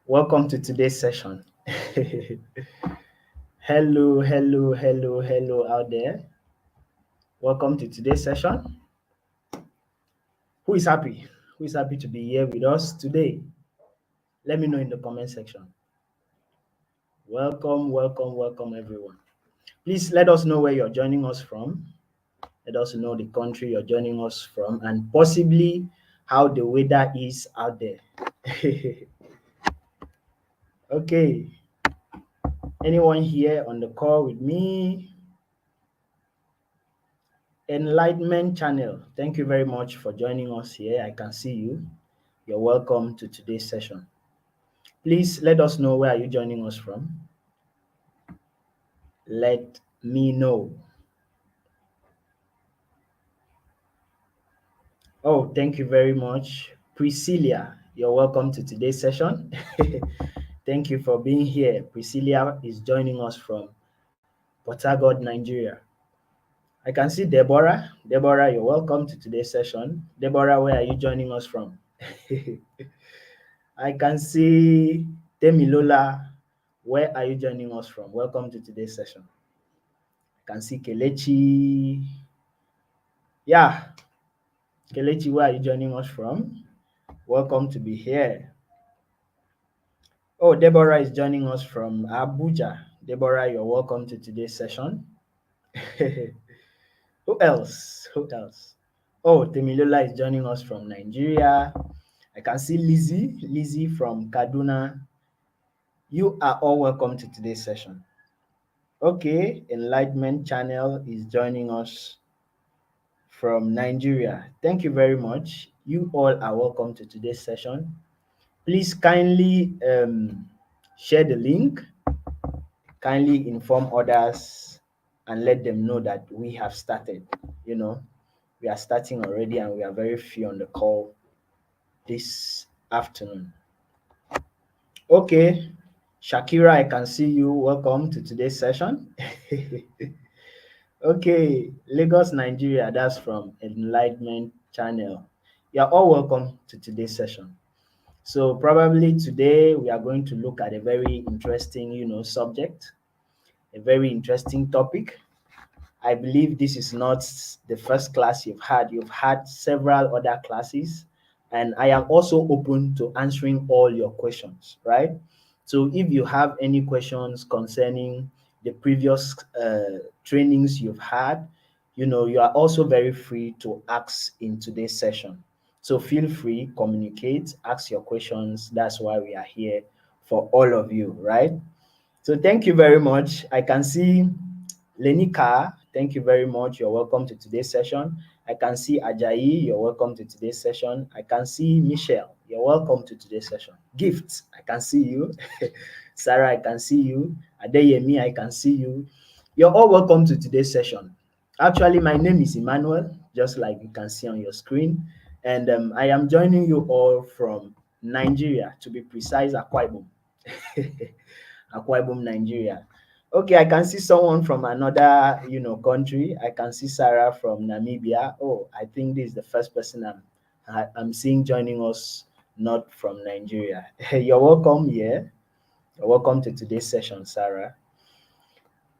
Welcome to today's session. Hello out there. Welcome to today's session. Who is happy? Who is happy to be here with us today? Let me know in the comment section. Welcome, everyone. Please let us know where you're joining us from. Let us know the country you're joining us from and possibly how the weather is out there. Okay. Anyone here on the call with me? Enlightenment channel, thank you very much for joining us here. I can see you. You're welcome to today's session. Please let us know where are you joining us from. Let me know. Oh, thank you very much. Priscilla, you're welcome to today's session. Thank you for being here. Priscilla is joining us from Port Harcourt, Nigeria. I can see Deborah. Deborah, you're welcome to today's session. Deborah, where are you joining us from? I can see Temilola. Where are you joining us from? Welcome to today's session. I can see Kelechi. Yeah, Kelechi, where are you joining us from? Welcome to be here. Oh, Deborah is joining us from Abuja. Deborah, you're welcome to today's session. Who else? Who else? Oh, Temilola is joining us from Nigeria. I can see Lizzie. Lizzie from Kaduna. You are all welcome to today's session. Okay, Enlightenment Channel is joining us from Nigeria. Thank you very much. You all are welcome to today's session. Please kindly share the link, kindly inform others, and let them know that we have started. You know, we are starting already, and we are very few on the call this afternoon. Okay, Shakira, I can see you. Welcome to today's session. Okay, Lagos, Nigeria, that's from Enlightenment Channel. You're all welcome to today's session. So probably today we are going to look at a very interesting, subject, a very interesting topic. I believe this is not the first class you've had. You've had several other classes, and I am also open to answering all your questions, right? So if you have any questions concerning the previous trainings you've had, you are also very free to ask in today's session. So feel free, communicate, ask your questions. That's why we are here for all of you, right? So thank you very much. I can see Lenika, thank you very much. You're welcome to today's session. I can see Ajayi, you're welcome to today's session. I can see Michelle, you're welcome to today's session. Gifts, I can see you. Sarah, I can see you. Adeyemi, I can see you. You're all welcome to today's session. Actually, my name is Emmanuel, just like you can see on your screen. And I am joining you all from Nigeria, to be precise, Akwa Ibom. Akwa Ibom, Nigeria. Okay, I can see someone from another, country. I can see Sarah from Namibia. Oh, I think this is the first person I'm seeing joining us, not from Nigeria. You're welcome here. You're welcome to today's session, Sarah.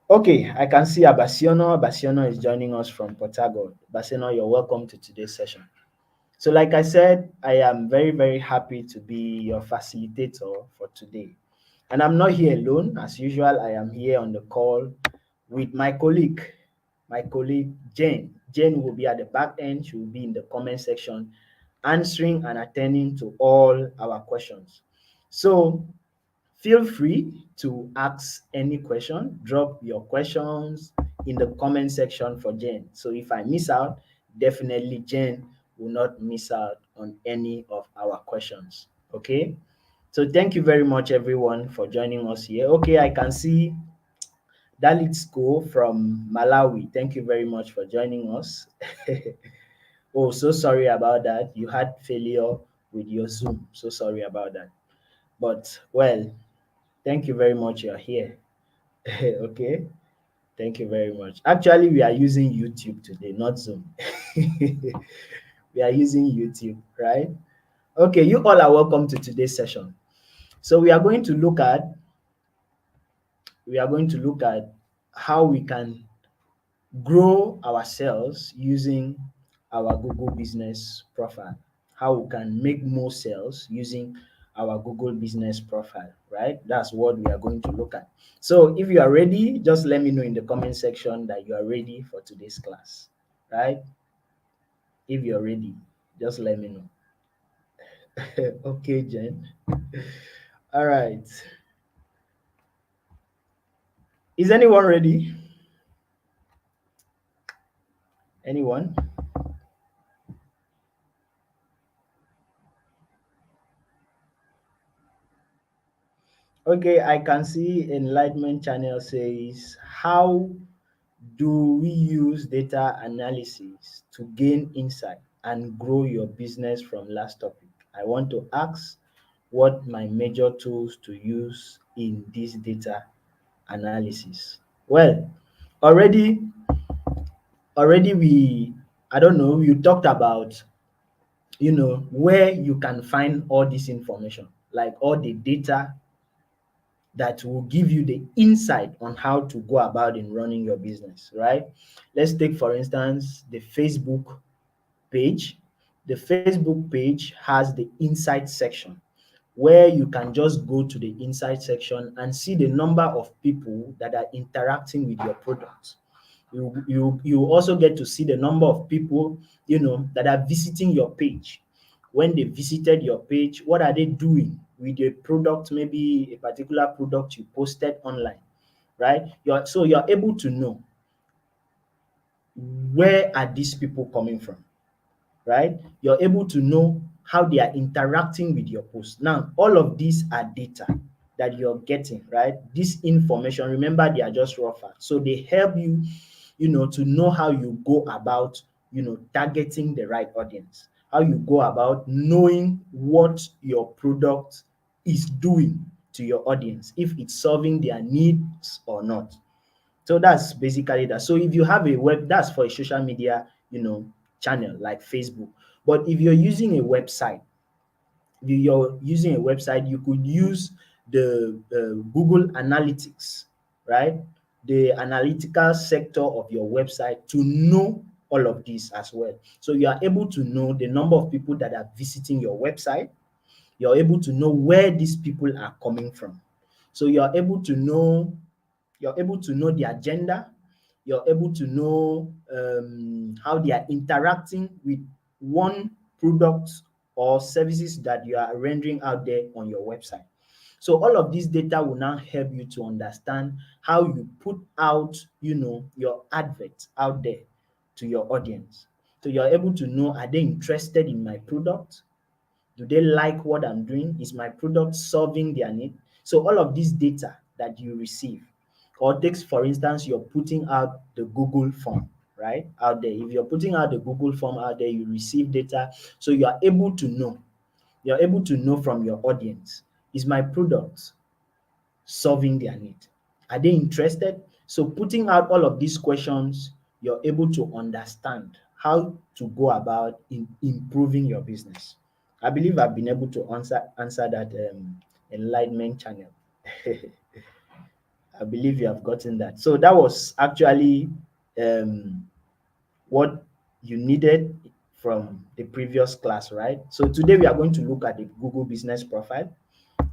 Okay, I can see Abasiono. Abasiono is joining us from Port Harcourt. Abasiono, you're welcome to today's session. So, like I said, I am very, very happy to be your facilitator for today. And I'm not here alone. As usual, I am here on the call with my colleague Jane. Jane will be at the back end. She will be in the comment section answering and attending to all our questions. So feel free to ask any question. Drop your questions in the comment section for Jane. So if I miss out, definitely Jane will not miss out on any of our questions. Okay? So thank you very much, everyone, for joining us here. Okay, I can see Dalit School from Malawi. Thank you very much for joining us. Oh, so sorry about that. You had failure with your Zoom. So sorry about that. But, well, thank you very much. You're here. Okay. Thank you very much. Actually, we are using YouTube today, not Zoom. We are using YouTube, right? Okay, you all are welcome to today's session. So we are going to look at how we can grow our sales using our Google Business Profile, how we can make more sales using our Google Business Profile, right? That's what we are going to look at. So if you are ready, just let me know in the comment section that you are ready for today's class, right? If you're ready, just let me know. Okay, Jen. All right. Is anyone ready? Anyone? Okay, I can see Enlightenment Channel says, how do we use data analysis to gain insight and grow your business from last topic? I want to ask what my major tools to use in this data analysis. Well, already, already I don't know, you talked about, where you can find all this information, like all the data that will give you the insight on how to go about in running your business, right? Let's take, for instance, the Facebook page. The Facebook page has the insight section where you can just go to the insight section and see the number of people that are interacting with your product. You also get to see the number of people, that are visiting your page. When they visited your page, what are they doing with a product, maybe a particular product you posted online, right? You're able to know where are these people coming from, right? You're able to know how they are interacting with your post. Now, all of these are data that you're getting, right? This information, remember, they are just raw facts. So they help you, to know how you go about, targeting the right audience, how you go about knowing what your product is doing to your audience, if it's solving their needs or not. So that's basically that. So if you have a that's for a social media, channel like Facebook. But if you're using a website, you could use the Google Analytics, right? The analytical sector of your website to know all of this as well. So you are able to know the number of people that are visiting your website. You're able to know where these people are coming from. So you're able to know their gender. You're able to know how they are interacting with one product or services that you are rendering out there on your website. So all of this data will now help you to understand how you put out, your adverts out there to your audience. So you're able to know, are they interested in my product? Do they like what I'm doing? Is my product solving their need? So all of this data that you receive, or takes, for instance, you're putting out the Google form, right? Out there. If you're putting out the Google form out there, you receive data. So you're able to know from your audience, is my product solving their need? Are they interested? So putting out all of these questions, you're able to understand how to go about in improving your business. I believe I've been able to answer that enlightenment channel. I believe you have gotten that. So that was actually um, what you needed from the previous class, right? So today we are going to look at the Google Business Profile,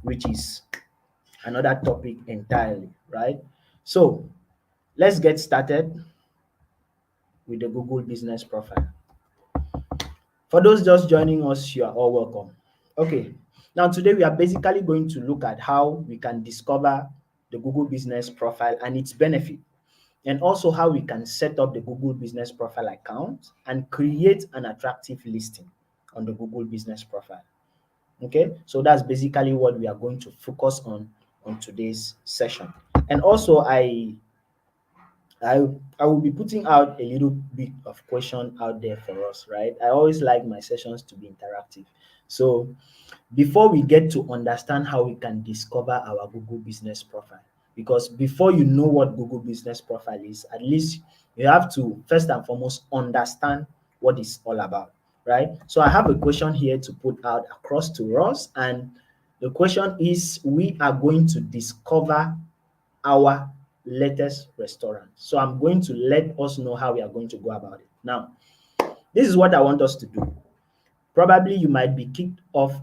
which is another topic entirely, right? So let's get started with the Google Business Profile. For those just joining us, you are all welcome. Okay, now today we are basically going to look at how we can discover the Google Business Profile and its benefit, and also how we can set up the Google Business Profile account and create an attractive listing on the Google Business Profile. Okay, so that's basically what we are going to focus on today's session. And also I I will be putting out a little bit of question out there for us, right? I always like my sessions to be interactive. So before we get to understand how we can discover our Google Business Profile, because before you know what Google Business Profile is, at least you have to first and foremost understand what it's all about, right? So I have a question here to put out across to us, and The question is, we are going to discover our latest restaurant. So I'm going to let us know how we are going to go about it. Now, this is what I want us to do. Probably you might be kicked off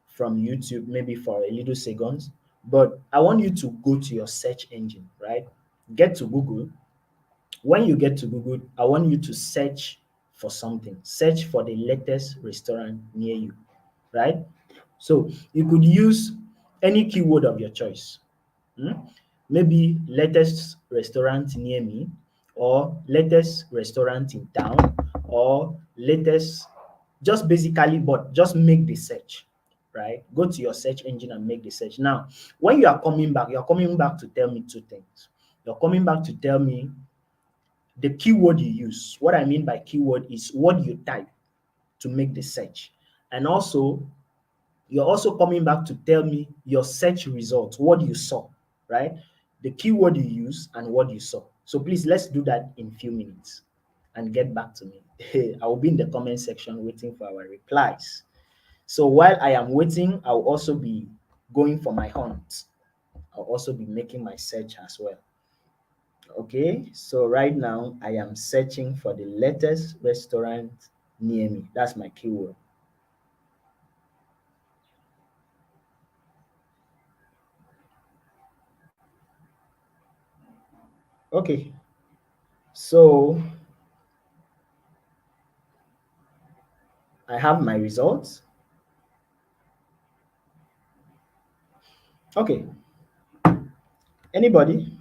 from YouTube maybe for a little seconds, but I want you to go to your search engine, right? Get to Google. When you get to Google, I want you to search for something. Search for the latest restaurant near you, right? So you could use any keyword of your choice. Maybe latest restaurant near me, or latest restaurant in town, or latest, just basically, but just make the search, right? Go to your search engine and make the search. Now, when you're coming back to tell me two things. You're coming back to tell me the keyword you use. What I mean by keyword is what you type to make the search. And also, you're also coming back to tell me your search results, what you saw, right? The keyword you use and what you saw. So please, let's do that in a few minutes and get back to me. I will be in the comment section waiting for our replies. So while I am waiting, I'll also be going for my hunt. I'll also be making my search as well. Okay, so right now I am searching for the latest restaurant near me. That's my keyword. Okay, so I have my results. Okay, anybody?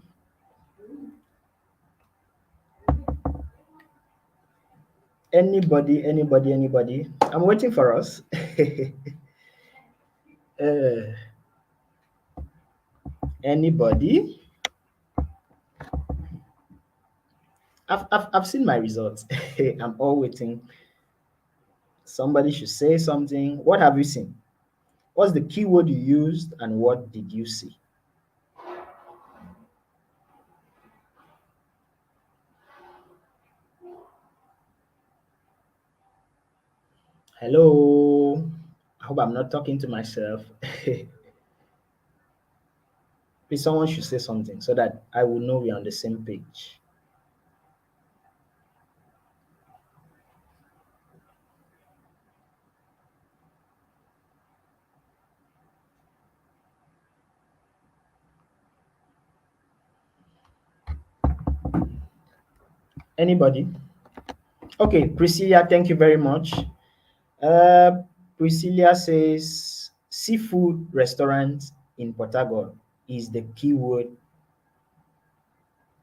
Anybody? I'm waiting for us. uh, Anybody? I've seen my results. I'm all waiting. Somebody should say something. What have you seen? What's the keyword you used and what did you see? Hello? I hope I'm not talking to myself. Please, someone should say something so that I will know we're on the same page. Anybody? Okay, Priscilla, thank you very much. Uh, Priscilla says seafood restaurant in Port Harcourt is the keyword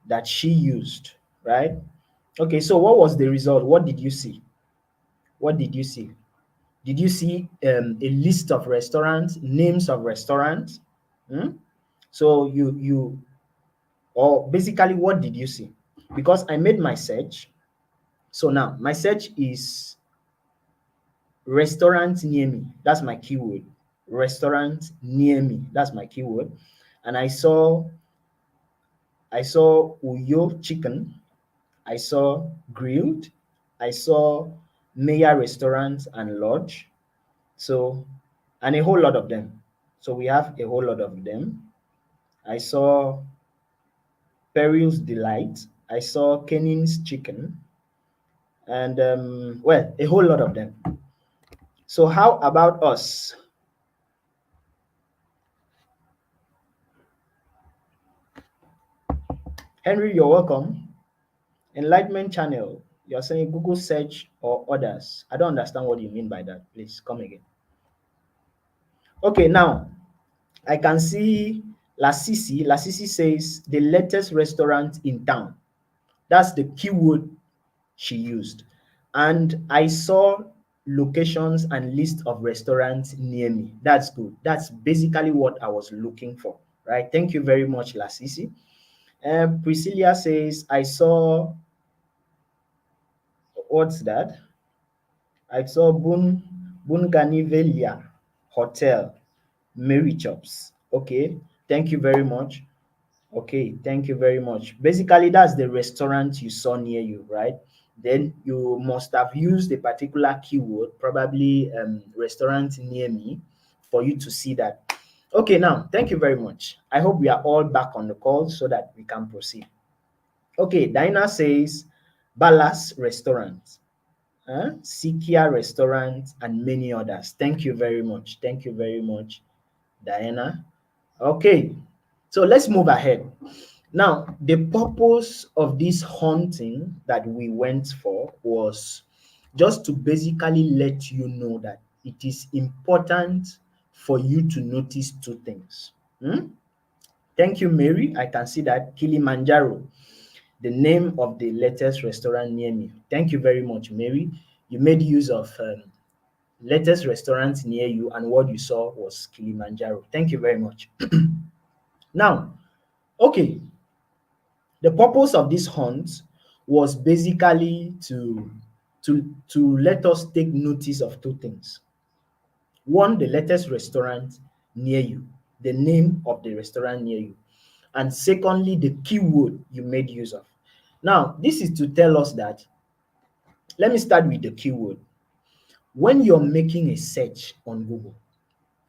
that she used, right? Okay, so what was the result? What did you see? What did you see? Did you see a list of restaurants, names of restaurants? Hmm? So or basically, what did you see? Because I made my search. So now my search is restaurant near me. That's my keyword. Restaurant near me. That's my keyword. And I saw Uyo chicken. I saw grilled. I saw Maya restaurant and lodge. So, and a whole lot of them. So we have a whole lot of them. I saw Peril's Delight. I saw Kenin's chicken, and well, a whole lot of them. So how about us? Henry, you're welcome. Enlightenment channel. You're saying Google search or others. I don't understand what you mean by that. Please come again. Okay, now I can see Lasisi. Lasisi says the latest restaurant in town. That's the keyword she used. And I saw locations and list of restaurants near me. That's good. That's basically what I was looking for, right? Thank you very much, Lasisi. Priscilla says, I saw, what's that? I saw Bunganivelia Hotel, Mary Chops. Okay, thank you very much. Okay, thank you very much. Basically, that's the restaurant you saw near you, right? Then you must have used a particular keyword, probably restaurant near me, for you to see that. Okay, now, thank you very much. I hope we are all back on the call so that we can proceed. Okay, Diana says Balas Restaurant, Sikia Restaurant, and many others. Thank you very much. Thank you very much, Diana. Okay, so let's move ahead. Now, the purpose of this hunting that we went for was just to basically let you know that it is important for you to notice two things. Hmm? Thank you, Mary. I can see that Kilimanjaro, the name of the latest restaurant near me. Thank you very much, Mary. You made use of latest restaurant near you, and what you saw was Kilimanjaro. Thank you very much. Now, okay, the purpose of this hunt was basically to let us take notice of two things. One, the latest restaurant near you, the name of the restaurant near you, and secondly, the keyword you made use of. Now, this is to tell us that, let me start with the keyword. When you're making a search on Google,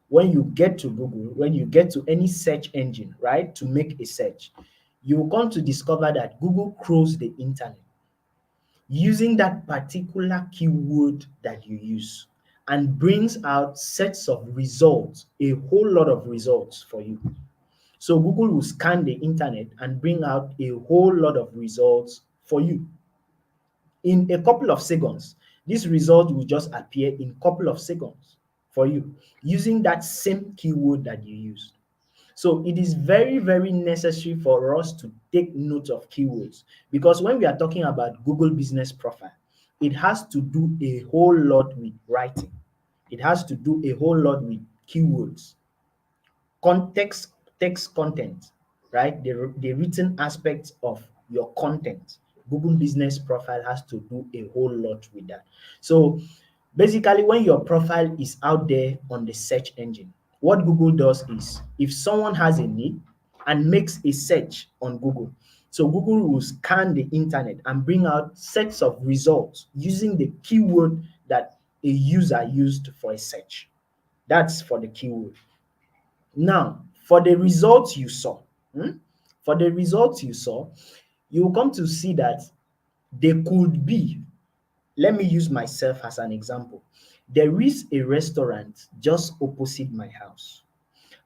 when you get to Google, when you get to any search engine, right, to make a search, you will come to discover that Google crawls the internet using that particular keyword that you use and brings out sets of results, a whole lot of results for you. So Google will scan the internet and bring out a whole lot of results for you in a couple of seconds. This result will just appear in a couple of seconds for you using that same keyword that you used. So it is very, very necessary for us to take note of keywords, because when we are talking about Google Business Profile, it has to do a whole lot with writing. It has to do a whole lot with keywords, context, text content, right? The written aspects of your content. Google Business Profile has to do a whole lot with that. So basically, when your profile is out there on the search engine, what Google does is, if someone has a need and makes a search on Google, so Google will scan the internet and bring out sets of results using the keyword that a user used for a search. That's for the keyword. Now, for the results you saw, for the results you saw, you will come to see that there could be, let me use myself as an example. There is a restaurant just opposite my house.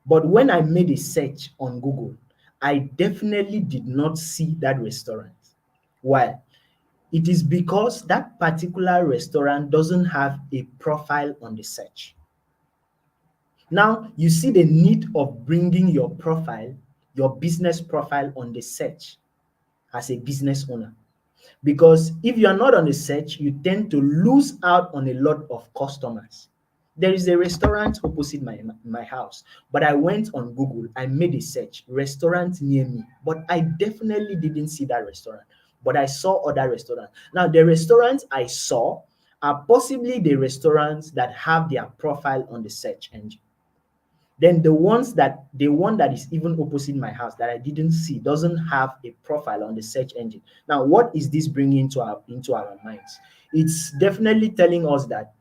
But when I made a search on Google, I definitely did not see that restaurant. Why? It is because that particular restaurant doesn't have a profile on the search. Now, you see the need of bringing your profile, your business profile on the search as a business owner. Because if you are not on the search, you tend to lose out on a lot of customers. There is a restaurant opposite my house, but I went on Google, I made a search, restaurant near me, but I definitely didn't see that restaurant, but I saw other restaurants. Now, the restaurants I saw are possibly the restaurants that have their profile on the search engine. Then the one that is even opposite my house that I didn't see doesn't have a profile on the search engine. Now, what is this bringing into our minds? It's definitely telling us that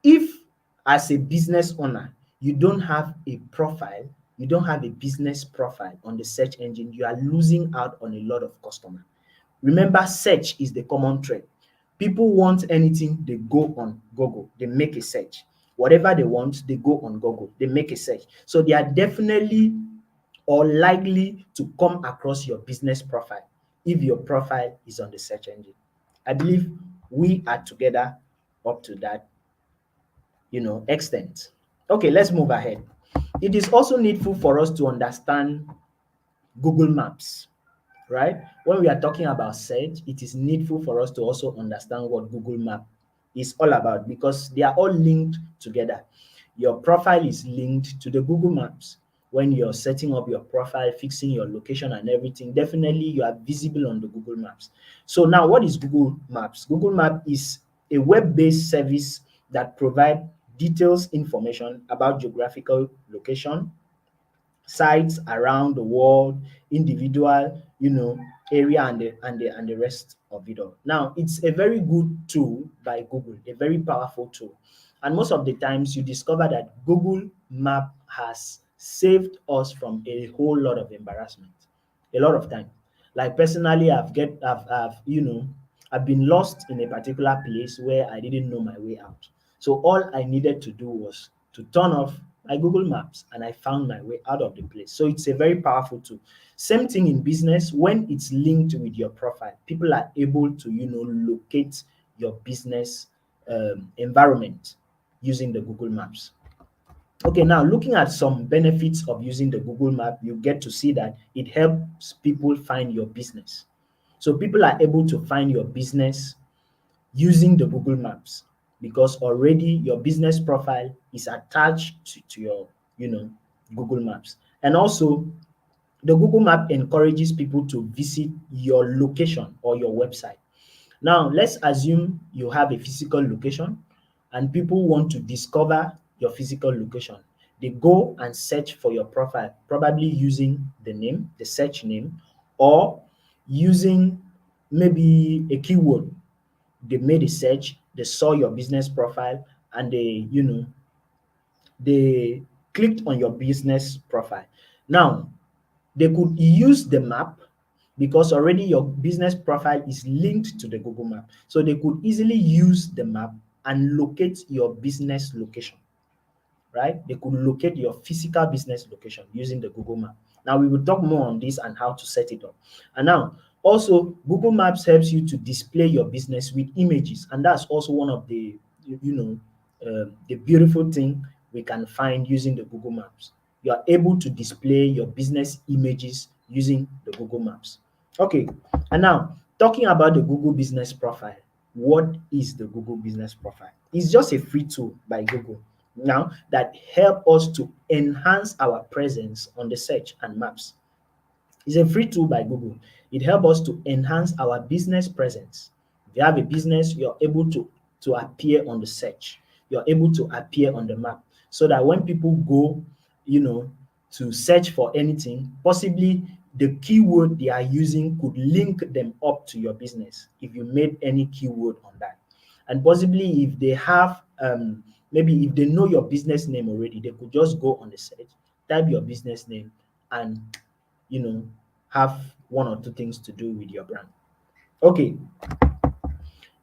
if, as a business owner, you don't have a profile, you don't have a business profile on the search engine, you are losing out on a lot of customers. Remember, search is the common thread. People want anything, they go on Google, they make a search. Whatever they want, they go on Google, they make a search. So they are definitely or likely to come across your business profile if your profile is on the search engine. I believe we are together up to that, extent. Okay, let's move ahead. It is also needful for us to understand Google Maps, right? When we are talking about search, it is needful for us to also understand what Google Map is all about, because they are all linked together. Your profile is linked to the Google Maps. When you're setting up your profile, fixing your location and everything, definitely you are visible on the Google Maps. So now, what is Google Maps? Google Map is a web-based service that provides details information about geographical location, sites around the world, individual, area, and the rest of it all. Now, it's a very good tool by Google, a very powerful tool. And most of the times you discover that Google Map has saved us from a whole lot of embarrassment, a lot of time. Like personally, I've been lost in a particular place where I didn't know my way out. So all I needed to do was to turn off my Google Maps and I found my way out of the place. So it's a very powerful tool. Same thing in business. When it's linked with your profile, people are able to, locate your business environment using the Google Maps. Okay, now looking at some benefits of using the Google Map, you get to see that it helps people find your business. So people are able to find your business using the Google Maps because already your business profile is attached to your, Google Maps. And also, the Google Map encourages people to visit your location or your website. Now, let's assume you have a physical location and people want to discover your physical location. They go and search for your profile, probably using the name, the search name, or using maybe a keyword. They made a search, they saw your business profile, and they clicked on your business profile. Now, they could use the map because already your business profile is linked to the Google Map. So they could easily use the map and locate your business location, right? They could locate your physical business location using the Google Map. Now we will talk more on this and how to set it up. And now also Google Maps helps you to display your business with images, and that's also one of the the beautiful thing we can find using the Google Maps. You are able to display your business images using the Google Maps. Okay, and now talking about the Google Business Profile. What is the Google Business Profile? It's just a free tool by Google now that help us to enhance our presence on the search and maps. It's a free tool by Google. It helps us to enhance our business presence. If you have a business, you're able to appear on the search. You're able to appear on the map so that when people go, to search for anything, possibly the keyword they are using could link them up to your business if you made any keyword on that. And possibly if they have, maybe if they know your business name already, they could just go on the search, type your business name, and you know, have one or two things to do with your brand. Okay.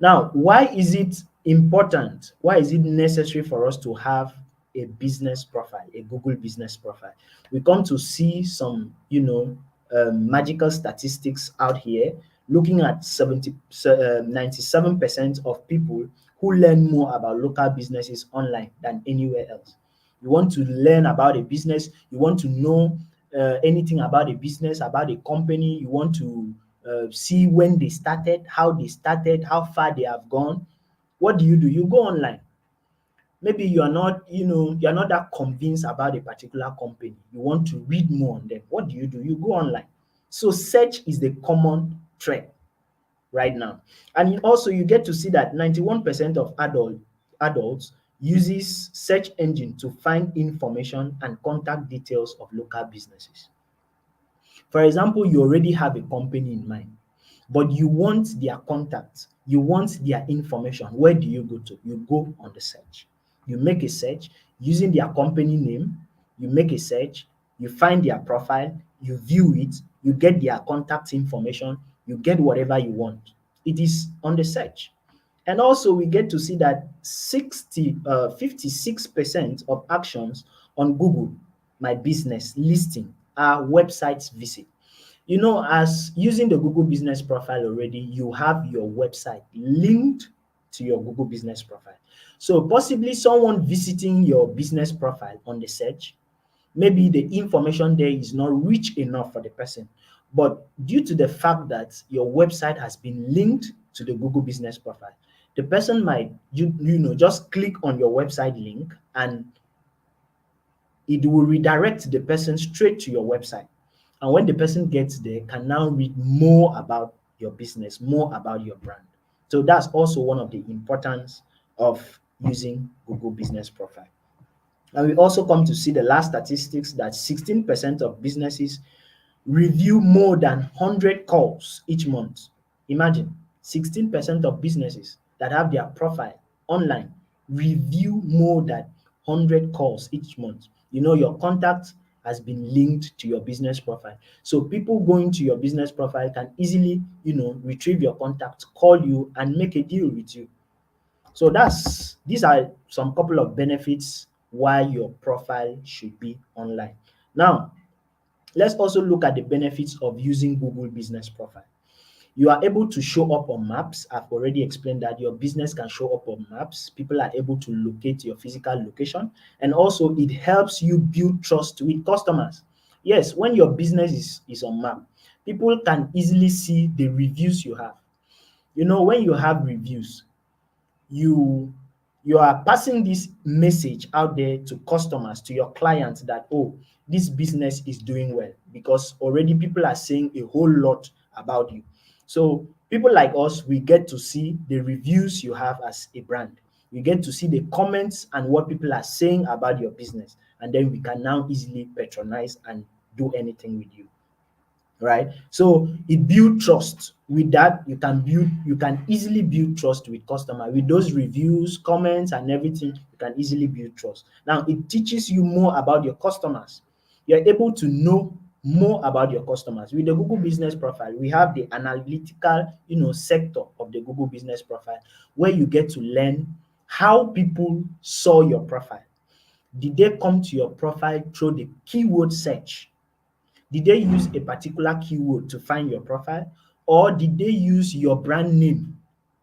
Now, why is it important? Why is it necessary for us to have a business profile, a Google business profile? We come to see some, magical statistics out here looking at 97% of people who learn more about local businesses online than anywhere else. You want to learn about a business, you want to know anything about a business, about a company, you want to see when they started, how far they have gone. What do? You go online. Maybe you're not that convinced about a particular company. You want to read more on them. What do? You go online. So search is the common thread right now. And also you get to see that 91% of adults uses search engine to find information and contact details of local businesses. For example, you already have a company in mind, but you want their contacts, you want their information. Where do you go to? You go on the search. You make a search using their company name, you make a search, you find their profile, you view it, you get their contact information, you get whatever you want. It is on the search. And also we get to see that 56% of actions on Google My Business listing are websites visit. As using the Google Business Profile already, you have your website linked to your Google Business Profile. So possibly someone visiting your business profile on the search, maybe the information there is not rich enough for the person. But due to the fact that your website has been linked to the Google Business Profile, the person might just click on your website link and it will redirect the person straight to your website. And when the person gets there, can now read more about your business, more about your brand. So that's also one of the importance of using Google Business Profile. And we also come to see the last statistics that 16% of businesses review more than 100 calls each month. Imagine 16% of businesses that have their profile online review more than 100 calls each month. Your contact has been linked to your business profile. So people going to your business profile can easily, retrieve your contact, call you, and make a deal with you. So these are some couple of benefits why your profile should be online. Now, let's also look at the benefits of using Google Business Profile. You are able to show up on maps. I've already explained that your business can show up on maps. People are able to locate your physical location, and also it helps you build trust with customers. Yes, when your business is on map, people can easily see the reviews you have. When you have reviews, you you are passing this message out there to customers, to your clients, that, oh, this business is doing well, because already people are saying a whole lot about you. So people like us, we get to see the reviews you have as a brand. We get to see the comments and what people are saying about your business, and then we can now easily patronize and do anything with you, right? So it build trust. With that, you can easily build trust with customer. With those reviews, comments, and everything, you can easily build trust. Now it teaches you more about your customers. You're able to know more about your customers. With the Google Business Profile, we have the analytical, sector of the Google Business Profile, where you get to learn how people saw your profile. Did they come to your profile through the keyword search? Did they use a particular keyword to find your profile, or did they use your brand name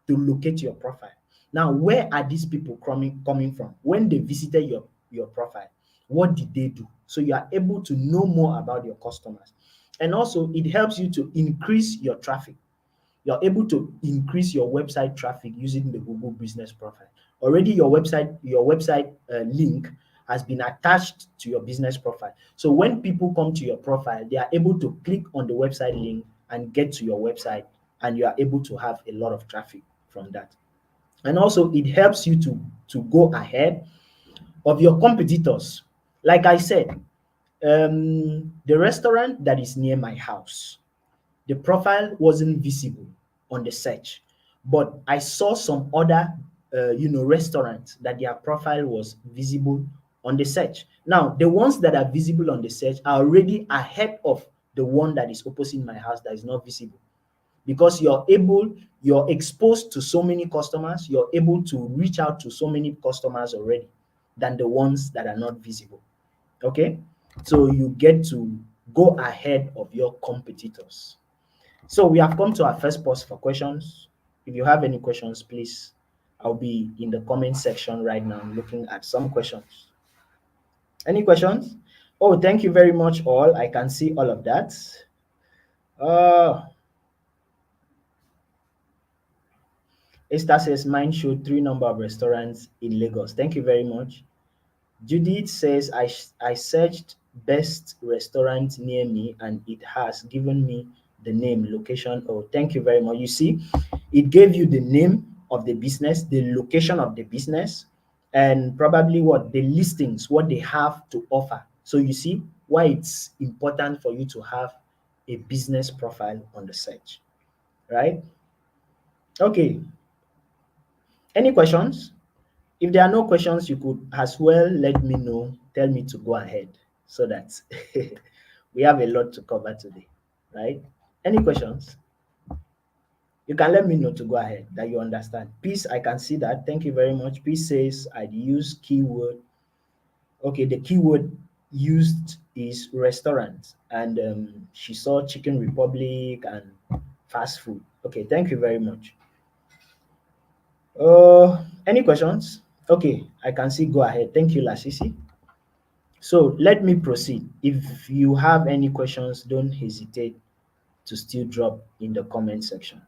to locate your profile? Now, where are these people coming from? When they visited your profile, what did they do? So you are able to know more about your customers. And also, it helps you to increase your traffic. You're able to increase your website traffic using the Google Business Profile. Already your website link has been attached to your business profile. So when people come to your profile, they are able to click on the website link and get to your website, and you are able to have a lot of traffic from that. And also it helps you to go ahead of your competitors. Like I said, the restaurant that is near my house, the profile wasn't visible on the search, but I saw some other, restaurants that their profile was visible on the search. Now, the ones that are visible on the search are already ahead of the one that is opposite my house that is not visible, because you're exposed to so many customers, you're able to reach out to so many customers already than the ones that are not visible. Okay, so you get to go ahead of your competitors. So we have come to our first pause for questions. If you have any questions, please, I'll be in the comment section right now looking at some questions. Any questions? Oh, thank you very much, all. I can see all of that. Esther says mine showed 3 number of restaurants in Lagos. Thank you very much. Judith says I searched best restaurant near me and it has given me the name, location. Oh, thank you very much. You see, it gave you the name of the business, the location of the business, and probably what the listings, what they have to offer. So you see why it's important for you to have a business profile on the search, right? Okay. Any questions? If there are no questions, you could as well let me know, tell me to go ahead, so that we have a lot to cover today, right? Any questions? You can let me know to go ahead, that you understand. Peace, I can see that. Thank you very much. Peace says I'd use keyword. Okay, the keyword used is restaurant, and she saw Chicken Republic and fast food. Okay, thank you very much. Any questions? Okay, I can see. Go ahead. Thank you, Lasisi. So let me proceed. If you have any questions, don't hesitate to still drop in the comment section.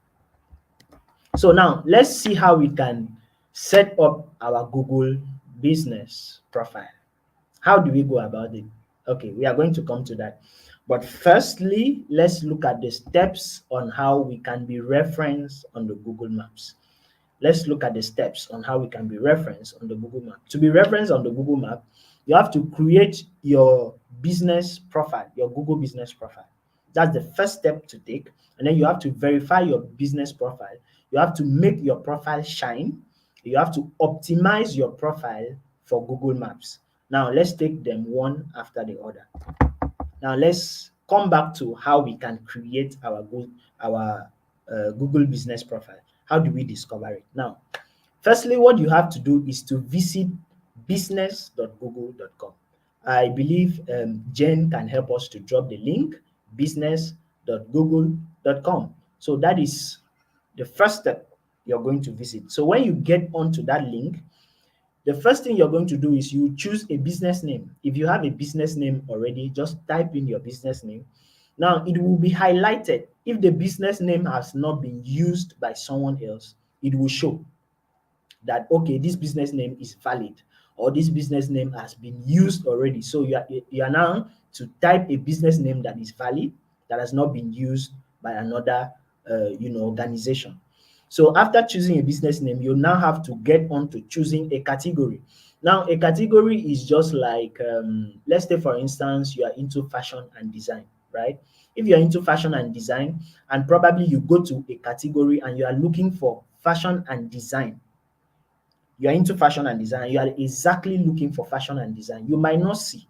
So now let's see how we can set up our Google business profile. How do we go about it? Okay, we are going to come to that. But firstly, let's look at the steps on how we can be referenced on the Google Maps. Let's look at the steps on how we can be referenced on the Google Map. To be referenced on the Google Map, you have to create your business profile, your Google business profile. That's the first step to take. And then you have to verify your business profile. You have to make your profile shine. You have to optimize your profile for Google Maps. Now let's take them one after the other. Now let's come back to how we can create our Google business profile. How do we discover it? Now, firstly, what you have to do is to visit business.google.com. I believe Jen can help us to drop the link, business.google.com. So that is the first step you're going to visit. So when you get onto that link, the first thing you're going to do is you choose a business name. If you have a business name already, just type in your business name. Now it will be highlighted. If the business name has not been used by someone else, it will show that okay, this business name is valid, or this business name has been used already. So you are now to type a business name that is valid, that has not been used by another organization. So after choosing a business name, you now have to get on to choosing a category. Now a category is just like let's say for instance you are into fashion and design, right? If you are into fashion and design and probably you go to a category and you are looking for fashion and design, you are into fashion and design, you are exactly looking for fashion and design, you might not see,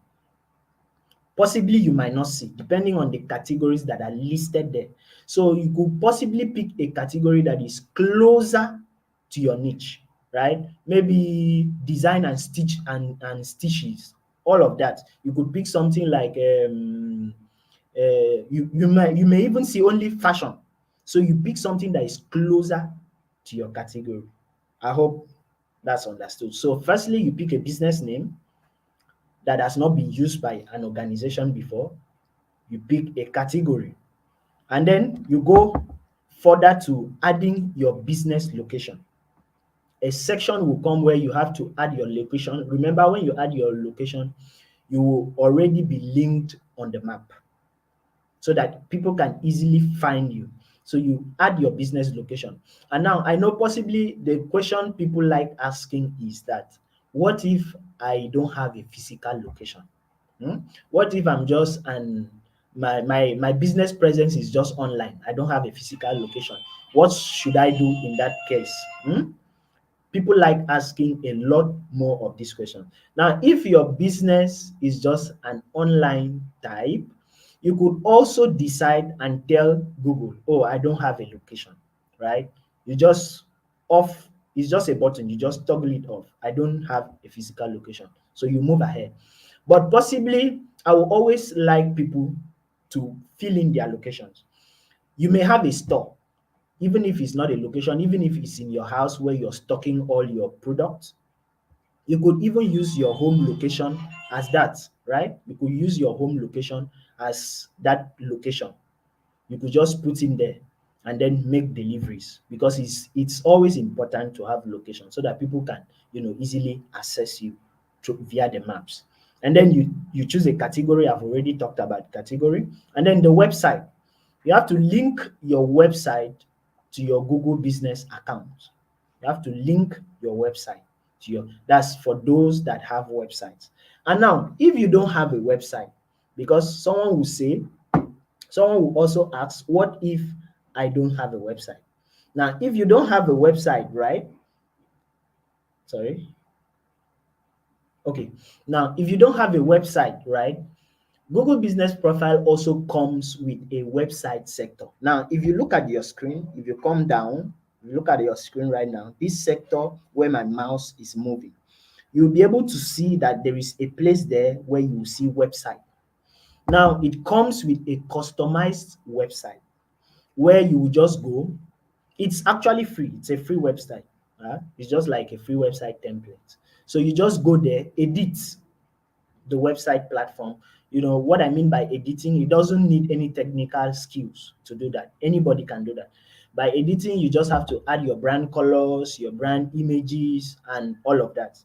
possibly you might not see, depending on the categories that are listed there. So you could possibly pick a category that is closer to your niche, right? Maybe design and stitches, all of that. You could pick something like you may even see only fashion. So you pick something that is closer to your category. I hope that's understood. So firstly, you pick a business name that has not been used by an organization before. You pick a category, and then you go further to adding your business location. A section will come where you have to add your location. Remember, when you add your location, you will already be linked on the map so that people can easily find you. So you add your business location. And now I know possibly the question people like asking is that, what if I don't have a physical location? What if I'm just and my business presence is just online? I don't have a physical location. What should I do in that case? People like asking a lot more of this question. Now, if your business is just an online type, you could also decide and tell Google, oh, I don't have a location, right? You just off, it's just a button, you just toggle it off. I don't have a physical location. So you move ahead. But possibly, I will always like people to fill in their locations. You may have a store, even if it's not a location, even if it's in your house where you're stocking all your products, you could even use your home location as that, right? You could use your home location as that location. You could just put in there and then make deliveries, because it's always important to have location so that people can easily access you via the maps. And then you choose a category. I've already talked about category. And then the website, you have to link your website to your Google business account. You have to link your website to your, that's for those that have websites. And now if you don't have a website, because someone will also ask, what if I don't have a website? Now, if you don't have a website, right? Sorry. Okay. Now, if you don't have a website, right? Google Business Profile also comes with a website sector. Now, if you look at your screen, if you come down, you look at your screen right now, this sector where my mouse is moving, you'll be able to see that there is a place there where you see website. Now, it comes with a customized website where you will just go. It's actually free. It's a free website. It's just like a free website template. So you just go there, edit the website platform. You know what I mean by editing? It doesn't need any technical skills to do that. Anybody can do that. By editing, you just have to add your brand colors, your brand images, and all of that.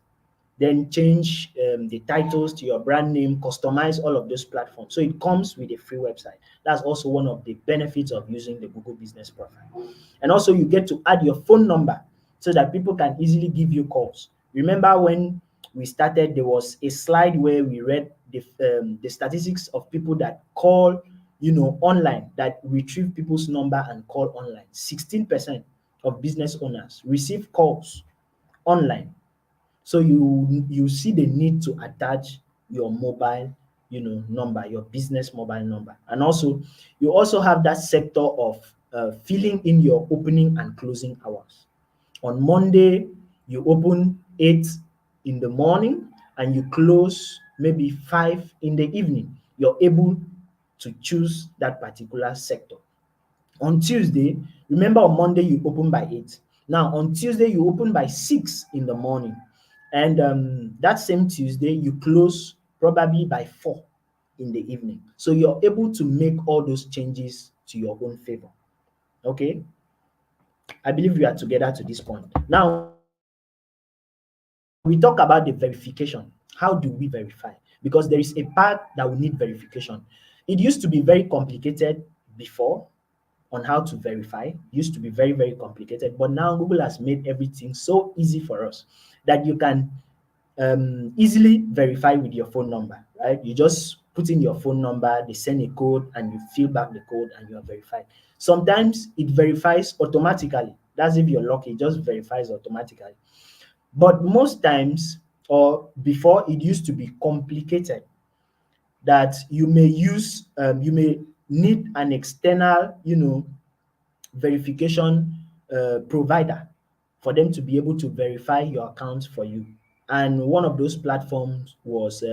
Then change the titles to your brand name, customize all of those platforms. So it comes with a free website. That's also one of the benefits of using the Google Business Profile. And also you get to add your phone number so that people can easily give you calls. Remember when we started, there was a slide where we read the statistics of people that call, online, that retrieve people's number and call online. 16% of business owners receive calls online. So you see the need to attach your mobile, number, your business mobile number. And also, you also have that sector of filling in your opening and closing hours. On Monday, you open 8 in the morning and you close maybe 5 in the evening. You're able to choose that particular sector. On Tuesday, remember on Monday you open by 8. Now on Tuesday you open by 6 in the morning, and that same Tuesday you close probably by 4 in the evening. So you're able to make all those changes to your own favor. Okay, I believe we are together to this point. Now we talk about the verification. How do we verify? Because there is a part that will need verification. It used to be very complicated before on how to verify. Used to be very, very complicated, but now Google has made everything so easy for us that you can easily verify with your phone number, right? You just put in your phone number, they send a code, and you fill back the code and you are verified. Sometimes it verifies automatically. That's if you're lucky, it just verifies automatically. But most times, or before, it used to be complicated, that you may need an external, verification provider for them to be able to verify your account for you. And one of those platforms was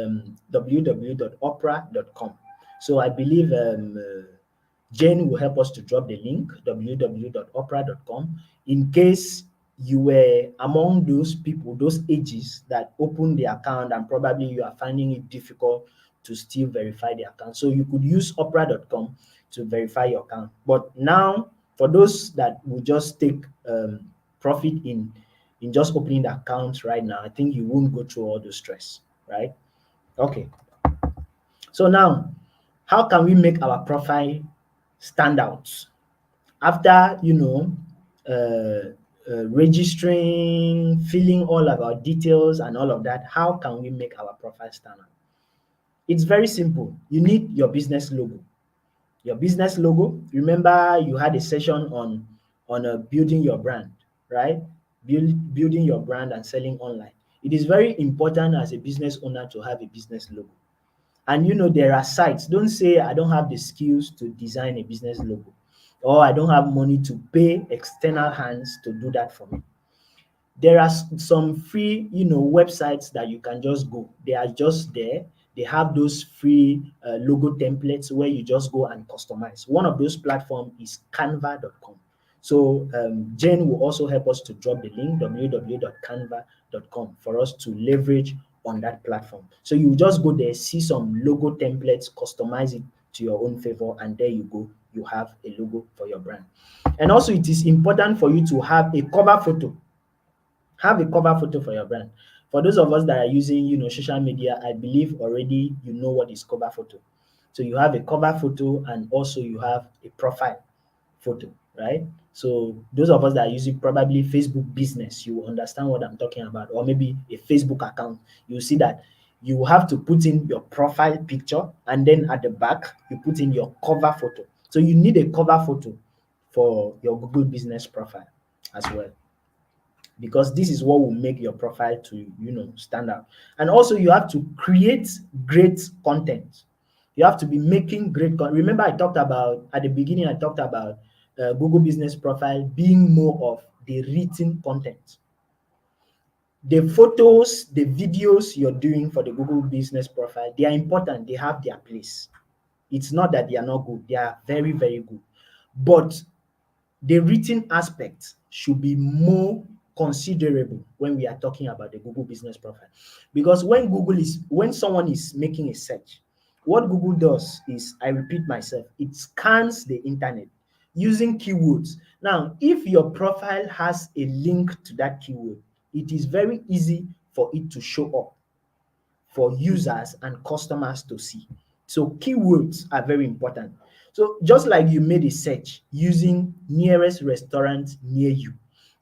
www.opera.com. So I believe Jane will help us to drop the link, www.opera.com, in case you were among those people, those ages that opened the account and probably you are finding it difficult to still verify the account. So you could use opera.com to verify your account. But now, for those that will just take profit in just opening the account right now, I think you won't go through all the stress, right? Okay. So now, how can we make our profile stand out? After, registering, filling all of our details and all of that, how can we make our profile stand out? It's very simple. You need your business logo. Your business logo. Remember, you had a session on building your brand, right? Building your brand and selling online. It is very important as a business owner to have a business logo. And there are sites. Don't say I don't have the skills to design a business logo, or I don't have money to pay external hands to do that for me. There are some free, websites that you can just go. They are just there. They have those free logo templates where you just go and customize. One of those platforms is canva.com. So Jane will also help us to drop the link, www.canva.com, for us to leverage on that platform. So you just go there, see some logo templates, customize it to your own favor, and there you go. You have a logo for your brand. And also, it is important for you to have a cover photo. Have a cover photo for your brand. For those of us that are using, social media, I believe already you know what is cover photo. So you have a cover photo and also you have a profile photo, right? So those of us that are using probably Facebook business, you will understand what I'm talking about, or maybe a Facebook account. You see that you have to put in your profile picture, and then at the back you put in your cover photo. So you need a cover photo for your Google business profile as well, because this is what will make your profile to stand out. And also, you have to create great content. You have to be making great content. Remember, I talked about at the beginning, I talked about Google business profile being more of the written content. The photos, the videos you're doing for the Google business profile, they are important. They have their place. It's not that they are not good. They are very, very good. But the written aspect should be more considerable when we are talking about the Google business profile. Because when someone is making a search, what Google does is, I repeat myself, it scans the internet using keywords. Now, if your profile has a link to that keyword, it is very easy for it to show up for users and customers to see. So keywords are very important. So just like you made a search using nearest restaurant near you,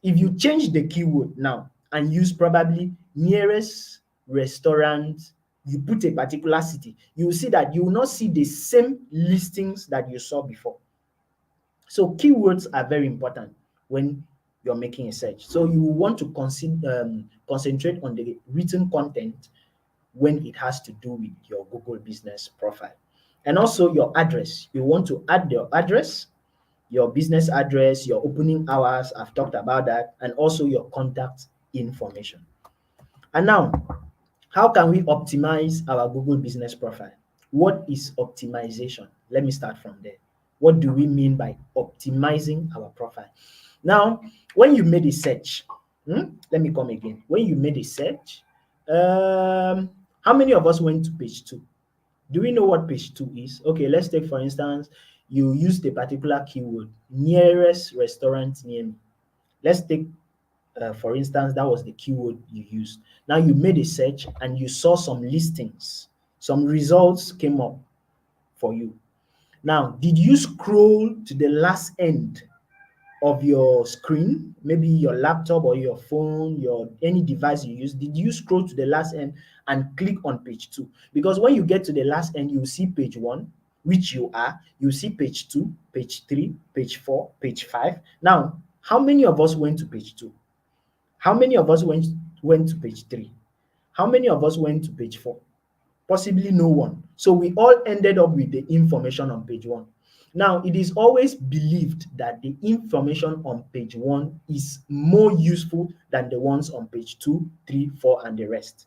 if you change the keyword now and use probably nearest restaurant, you put a particular city, you will see that you will not see the same listings that you saw before. So keywords are very important when you're making a search. So you want to concentrate on the written content when it has to do with your Google business profile. And also your address. You want to add your address, your business address, your opening hours. I've talked about that, and also your contact information. And now, how can we optimize our Google business profile? What is optimization? Let me start from there. What do we mean by optimizing our profile? Now, when you made a search, let me come again. When you made a search, how many of us went to page 2? Do we know what page 2 is? Okay, let's take for instance, you used a particular keyword, nearest restaurant near me. Let's take for instance, that was the keyword you used. Now you made a search and you saw some listings, some results came up for you. Now, did you scroll to the last end of your screen, maybe your laptop or your phone, your any device you use? Did you scroll to the last end and click on page 2? Because when you get to the last end, you will see page 1, which you are. You see page 2, page 3, page 4, page 5. Now, how many of us went to page 2? How many of us went to page 3? How many of us went to page 4? Possibly no one. So we all ended up with the information on page 1. Now, it is always believed that the information on page 1 is more useful than the ones on page 2, 3, 4, and the rest.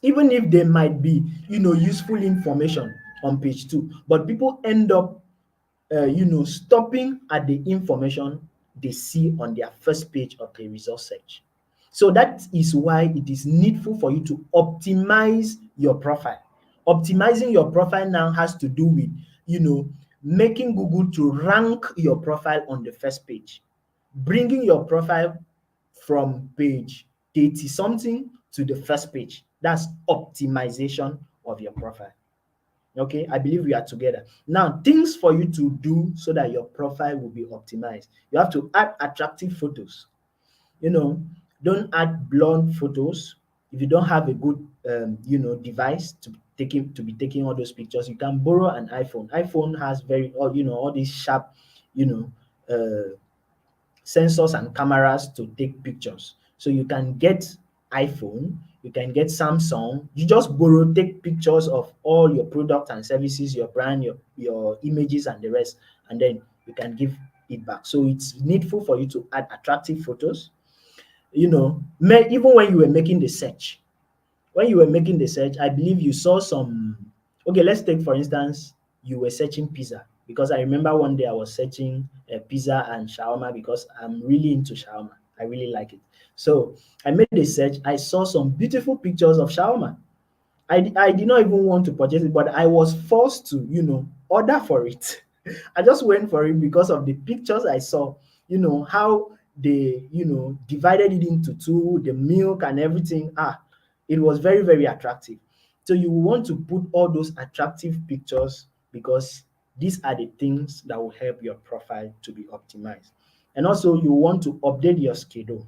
Even if there might be, useful information on page 2, but people end up stopping at the information they see on their first page of the result search. So that is why it is needful for you to optimize your profile. Optimizing your profile now has to do with, making Google to rank your profile on the first page, bringing your profile from page 30 something to the first page. That's optimization of your profile. Okay, I believe we are together. Now, things for you to do so that your profile will be optimized. You have to add attractive photos. Don't add blurred photos. If you don't have a good, device to be taking all those pictures, you can borrow an iPhone. iPhone has all these sharp, uh, sensors and cameras to take pictures. So you can get iPhone, you can get Samsung, you just borrow, take pictures of all your products and services, your brand, your images and the rest, and then you can give it back. So it's needful for you to add attractive photos. Even when you were making the search, I believe you saw some. Okay, let's take for instance, you were searching pizza, because I remember one day I was searching pizza and shawarma because I'm really into shawarma. I really like it. So I made a search. I saw some beautiful pictures of shawarma. I did not even want to purchase it, but I was forced to, order for it. I just went for it because of the pictures I saw, how they, divided it into two, the milk and everything. It was very, very attractive. So you want to put all those attractive pictures because these are the things that will help your profile to be optimized. And also you want to update your schedule.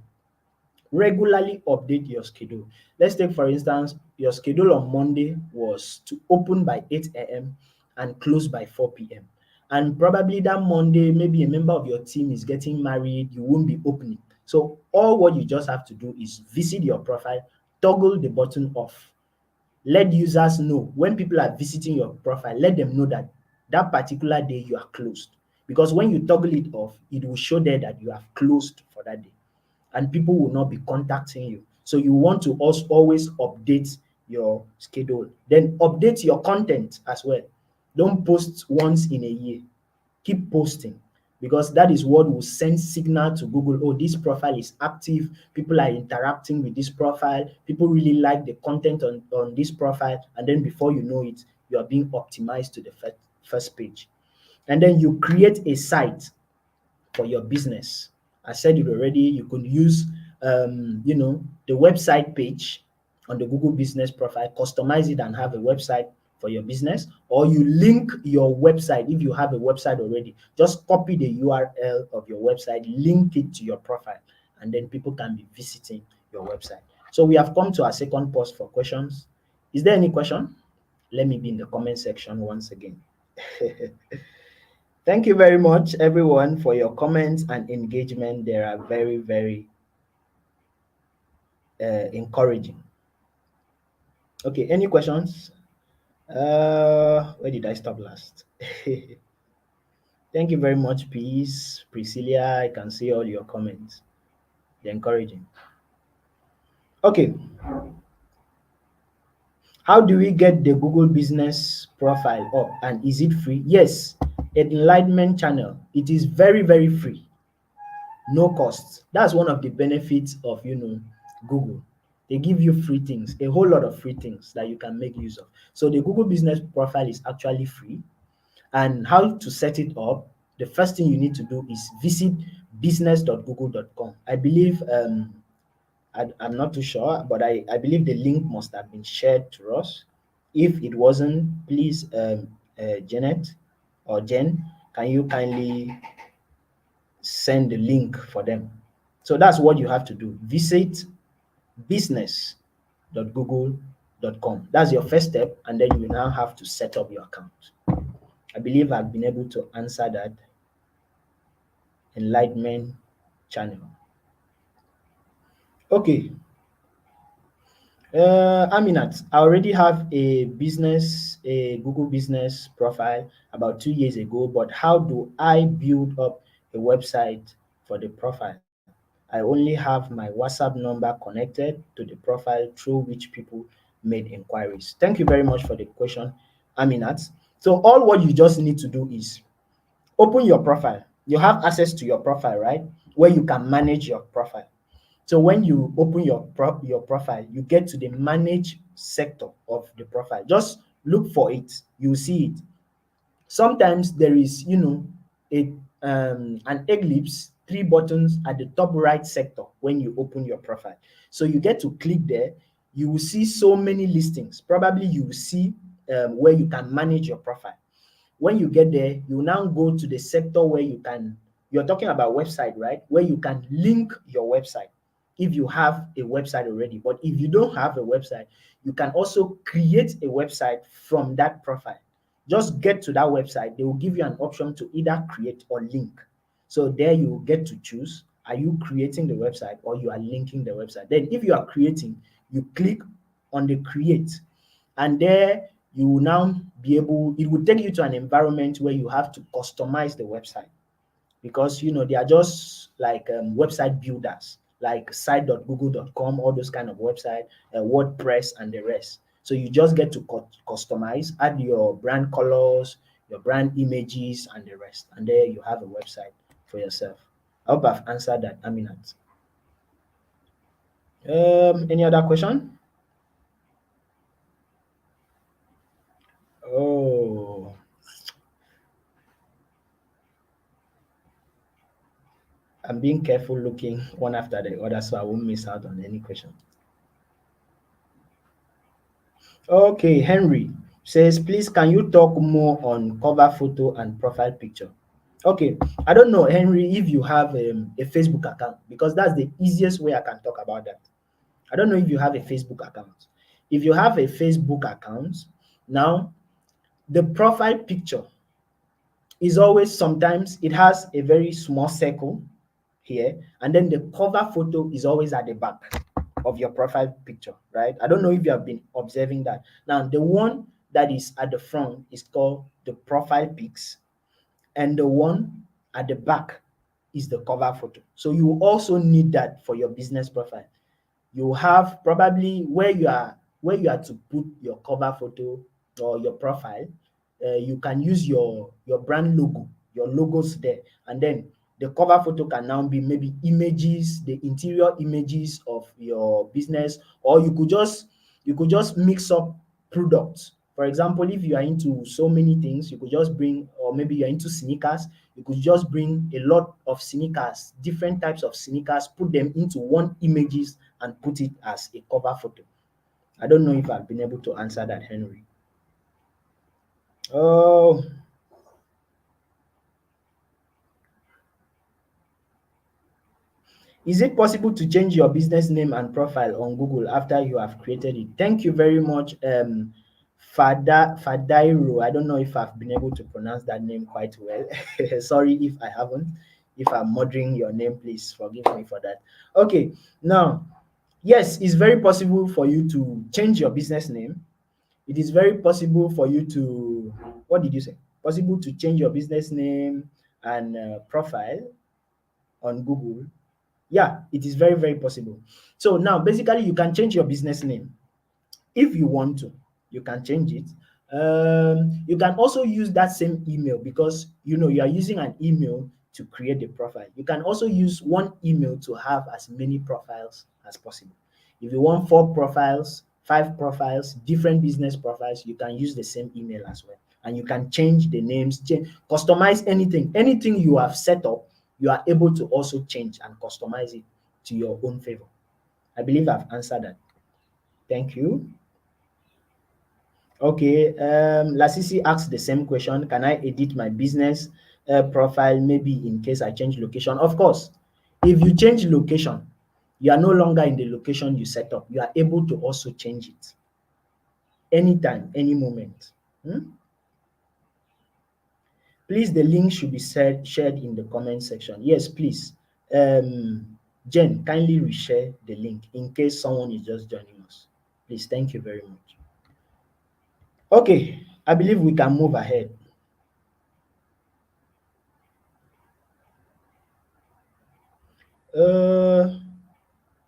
Regularly update your schedule. Let's take for instance, your schedule on Monday was to open by 8 a.m. and close by 4 p.m. And probably that Monday, maybe a member of your team is getting married, you won't be opening. So all what you just have to do is visit your profile, toggle the button off. Let users know when people are visiting your profile, let them know that that particular day you are closed. Because when you toggle it off, it will show there that you have closed for that day and people will not be contacting you. So you want to also always update your schedule. Then update your content as well. Don't post once in a year. Keep posting because that is what will send signal to Google. Oh, this profile is active. People are interacting with this profile. People really like the content on this profile. And then before you know it, you are being optimized to the first page. And then you create a site for your business. I said it already, you could use the website page on the Google business profile, customize it and have a website for your business, or you link your website. If you have a website already, just copy the URL of your website, link it to your profile, and then people can be visiting your website. So we have come to our second pause for questions. Is there any question? Let me be in the comment section once again. Thank you very much, everyone, for your comments and engagement. They are very, very encouraging. Okay, any questions? Where did I stop last? Thank you very much, Peace, Priscilla. I can see all your comments. They're encouraging. Okay, how do we get the Google business profile up and is it free? Yes, Enlightenment channel. It is very, very free. No cost. That's one of the benefits of Google. They give you free things, a whole lot of free things that you can make use of. So the Google business profile is actually free. And how to set it up, the first thing you need to do is visit business.google.com. I believe I'm not too sure, but I believe the link must have been shared to us. If it wasn't, please Janet or Jen, can you kindly send the link for them? So that's what you have to do. Visit business.google.com. That's your first step, and then you now have to set up your account. I believe I've been able to answer that. Enlightenment channel. Okay. Aminat, I already have a Google business profile about 2 years ago, but how do I build up a website for the profile? I only have my WhatsApp number connected to the profile through which people made inquiries. Thank you very much for the question, Aminat. So all what you just need to do is open your profile. You have access to your profile, right? Where you can manage your profile. So when you open your profile, you get to the manage sector of the profile. Just look for it. You see it. Sometimes there is, a an ellipse, three buttons at the top right sector when you open your profile. So you get to click there. You will see so many listings. Probably you will see where you can manage your profile. When you get there, you now go to the sector where you're talking about website, right? Where you can link your website if you have a website already. But if you don't have a website, you can also create a website from that profile. Just get to that website. They will give you an option to either create or link. So there you get to choose. Are you creating the website or you are linking the website? Then if you are creating, you click on the create, and there you will now be able, it will take you to an environment where you have to customize the website, because they are just like website builders like site.google.com, all those kind of website, WordPress and the rest. So you just get to customize, add your brand colors, your brand images and the rest, and there you have a website for yourself. I hope I've answered that, Aminat. Any other question? Oh, I'm being careful looking one after the other so I won't miss out on any question. Okay, Henry says, please can you talk more on cover photo and profile picture? Okay, I don't know, Henry, if you have a Facebook account, because that's the easiest way I can talk about that. I don't know if you have a Facebook account. If you have a Facebook account, now the profile picture is always, sometimes it has a very small circle here, and then the cover photo is always at the back of your profile picture, right? I don't know if you have been observing that. Now, the one that is at the front is called the profile pics, and the one at the back is the cover photo. So you also need that for your business profile. You have probably where you are to put your cover photo or your profile. You can use your brand logo, your logos there, and then the cover photo can now be maybe images, the interior images of your business, or you could just mix up products. For example, if you are into so many things, you could just bring, or maybe you're into sneakers, you could just bring a lot of sneakers, different types of sneakers, put them into one images and put it as a cover photo. I don't know if I've been able to answer that, Henry. Oh, is it possible to change your business name and profile on Google after you have created it? Thank you very much, Fadairo. I don't know if I've been able to pronounce that name quite well. Sorry if I haven't. If I'm murdering your name, please forgive me for that. Okay, now, yes, it's very possible for you to change your business name. It is very possible for you to, what did you say? Possible to change your business name and profile on Google. Yeah, it is very, very possible. So now, basically, you can change your business name. If you want to, you can change it. You can also use that same email because you are using an email to create the profile. You can also use one email to have as many profiles as possible. If you want 4 profiles, 5 profiles, different business profiles, you can use the same email as well. And you can change the names, customize anything. Anything you have set up, you are able to also change and customize it to your own favor. I believe I've answered that. Thank you. Okay, Lasisi asked the same question. Can I edit my business profile maybe in case I change location? Of course, if you change location, you are no longer in the location you set up. You are able to also change it anytime, any moment. Please, the link should be shared in the comment section. Yes, please. Jen, kindly reshare the link in case someone is just joining us. Please, thank you very much. Okay, I believe we can move ahead.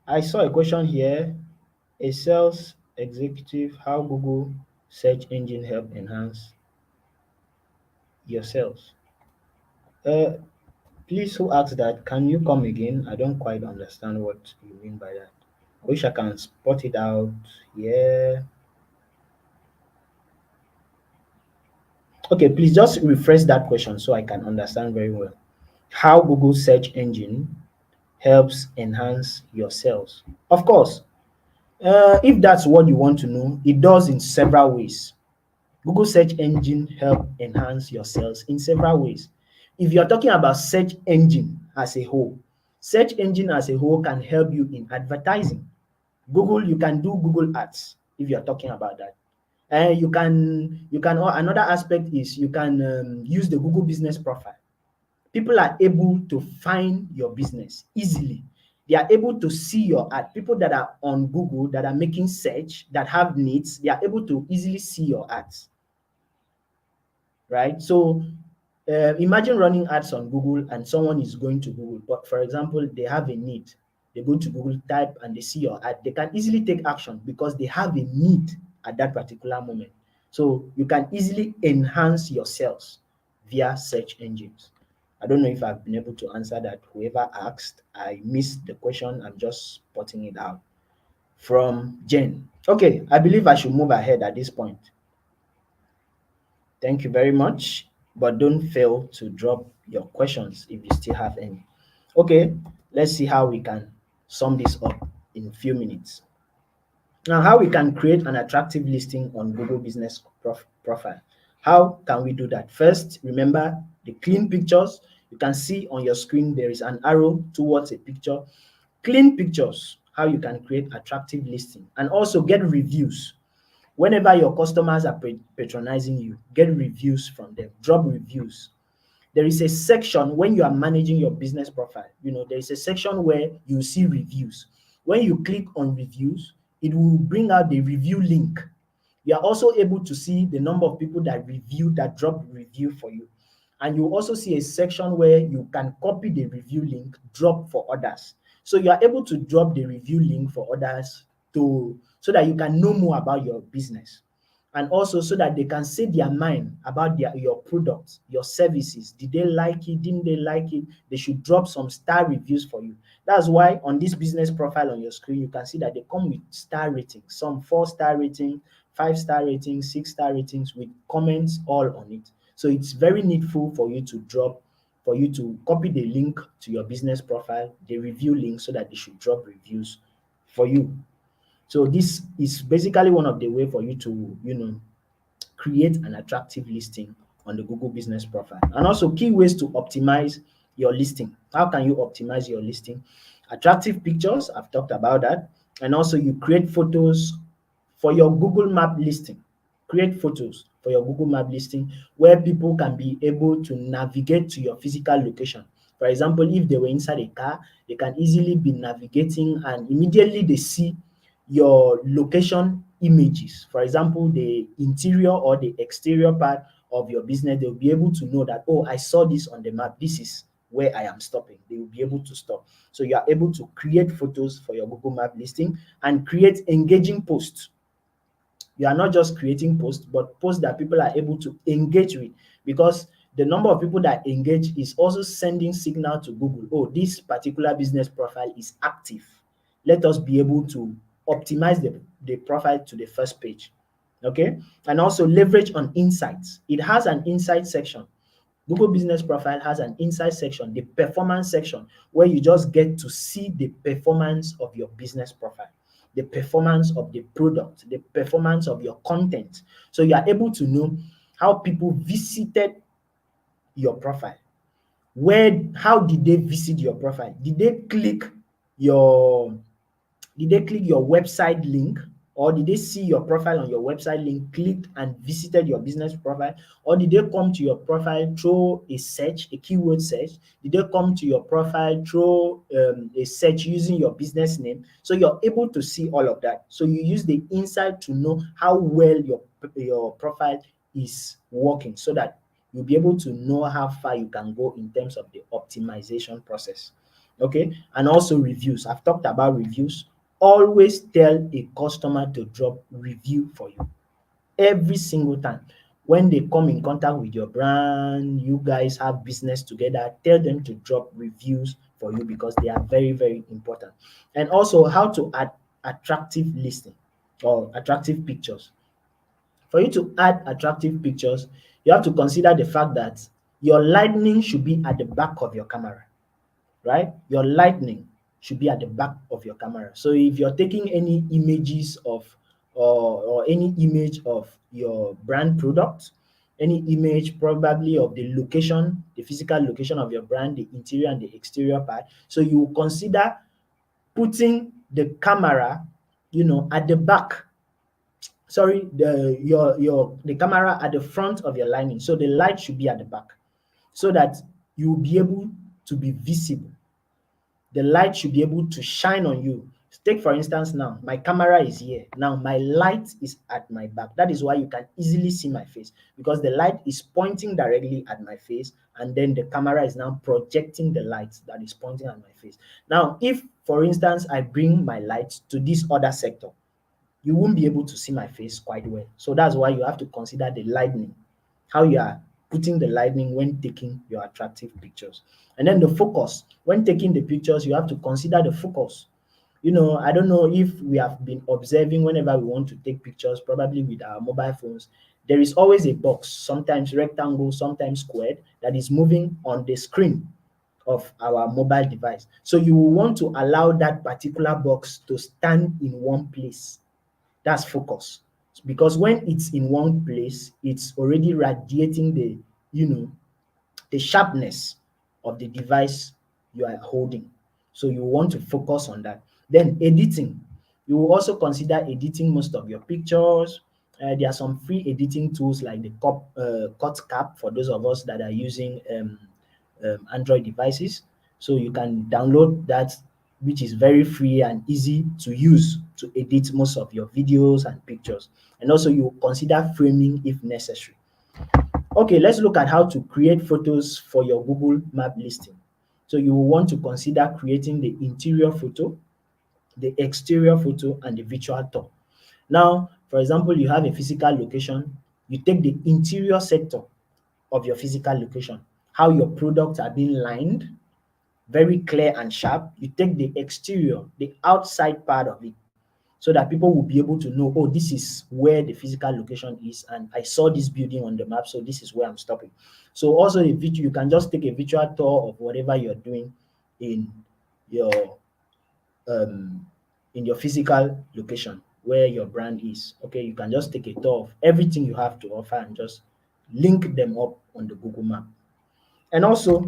I saw a question here. A sales executive, how Google search engine help enhance your sales? Uh, Please, who asked that? Can you come again? I don't quite understand what you mean by that. I wish I can spot it out. Yeah. Okay, please just rephrase that question so I can understand very well. How Google search engine helps enhance your sales? Of course, if that's what you want to know, it does in several ways. Google search engine help enhance your sales in several ways. If you're talking about search engine as a whole, search engine as a whole can help you in advertising. Google, you can do Google Ads if you're talking about that. And another aspect is you can use the Google Business Profile. People are able to find your business easily. They are able to see your ad. People that are on Google that are making search, that have needs, they are able to easily see your ads, right? So imagine running ads on Google and someone is going to Google, but for example, they have a need. They go to Google, type, and they see your ad. They can easily take action because they have a need at that particular moment. So you can easily enhance your sales via search engines. I don't know if I've been able to answer that. Whoever asked, I missed the question. I'm just putting it out. From Jen. Okay, I believe I should move ahead at this point. Thank you very much, but don't fail to drop your questions if you still have any. Okay, let's see how we can sum this up in a few minutes. Now, how we can create an attractive listing on Google Business Profile. How can we do that? First, remember the clean pictures. You can see on your screen there is an arrow towards a picture. Clean pictures, how you can create attractive listing, and also get reviews. Whenever your customers are patronizing you, get reviews from them, drop reviews. There is a section when you are managing your business profile, there is a section where you see reviews. When you click on reviews, it will bring out the review link. You are also able to see the number of people that drop review for you. And you also see a section where you can copy the review link, drop for others. So you are able to drop the review link for others so that you can know more about your business. And also so that they can say their mind about your products, your services. Did they like it? Didn't they like it? They should drop some star reviews for you. That's why on this business profile on your screen, you can see that they come with star ratings, some 4-star rating, 5-star ratings, 6-star ratings with comments all on it. So it's very needful for you to copy the link to your business profile, the review link, so that they should drop reviews for you. So this is basically one of the way for you to, create an attractive listing on the Google Business Profile. And also key ways to optimize your listing. How can you optimize your listing? Attractive pictures, I've talked about that. And also you create photos for your Google Map listing. create photos for your Google Map listing where people can be able to navigate to your physical location. For example, if they were inside a car, they can easily be navigating and immediately they see your location images. For example, the interior or the exterior part of your business, they'll be able to know that, oh, I saw this on the map. This is where I am stopping. They will be able to stop. So you are able to create photos for your Google Map listing and create engaging posts. You are not just creating posts, but posts that people are able to engage with, because the number of people that engage is also sending signal to Google. Oh, this particular business profile is active. Let us be able to optimize the profile to the first page. Okay. And also leverage on insights. It has an insight section. Google Business Profile has an insight section, the performance section, where you just get to see the performance of your business profile, the performance of the product, the performance of your content. So you are able to know how people visited your profile. How did they visit your profile? Did they click your website link, or did they see your profile on your website link, clicked and visited your business profile, or did they come to your profile through a search, a keyword search? Did they come to your profile through a search using your business name? So you're able to see all of that. So you use the insight to know how well your profile is working, so that you'll be able to know how far you can go in terms of the optimization process. Okay, and also reviews. I've talked about reviews. Always tell a customer to drop review for you every single time. When they come in contact with your brand, you guys have business together, tell them to drop reviews for you, because they are very, very important. And also how to add attractive listing or attractive pictures. For you to add attractive pictures, you have to consider the fact that your lightning should be at the back of your camera, right? Your lightning should be at the back of your camera. So if you're taking any images of or any image of your brand product, any image probably of the location, the physical location of your brand, the interior and the exterior part. So you consider putting the camera, at the back. Sorry, the camera at the front of your lighting. So the light should be at the back, so that you'll be able to be visible. The light should be able to shine on you. Take for instance, now my camera is here. Now my light is at my back. That is why you can easily see my face, because the light is pointing directly at my face, and then the camera is now projecting the light that is pointing at my face. Now, if for instance I bring my light to this other sector, you won't be able to see my face quite well. So that's why you have to consider the lighting, how you are putting the lighting when taking your attractive pictures. And then the focus. When taking the pictures, you have to consider the focus. I don't know if we have been observing, whenever we want to take pictures, probably with our mobile phones, there is always a box, sometimes rectangle, sometimes squared, that is moving on the screen of our mobile device. So you will want to allow that particular box to stand in one place. That's focus. Because when it's in one place, it's already radiating the sharpness of the device you are holding. So you want to focus on that. Then editing. You will also consider editing most of your pictures. There are some free editing tools like the Cut Cap for those of us that are using Android devices. So you can download that, which is very free and easy to use to edit most of your videos and pictures. And also you consider framing if necessary. Okay, let's look at how to create photos for your Google Map listing. So you will want to consider creating the interior photo, the exterior photo, and the virtual tour. Now, for example, you have a physical location, you take the interior sector of your physical location, how your products are being lined, very clear and sharp. You take the exterior, the outside part of it, so that people will be able to know, oh, this is where the physical location is, and I saw this building on the map, so this is where I'm stopping. So also the video, you can just take a virtual tour of whatever you're doing in your physical location where your brand is. Okay, you can just take a tour of everything you have to offer and just link them up on the Google Map. And also,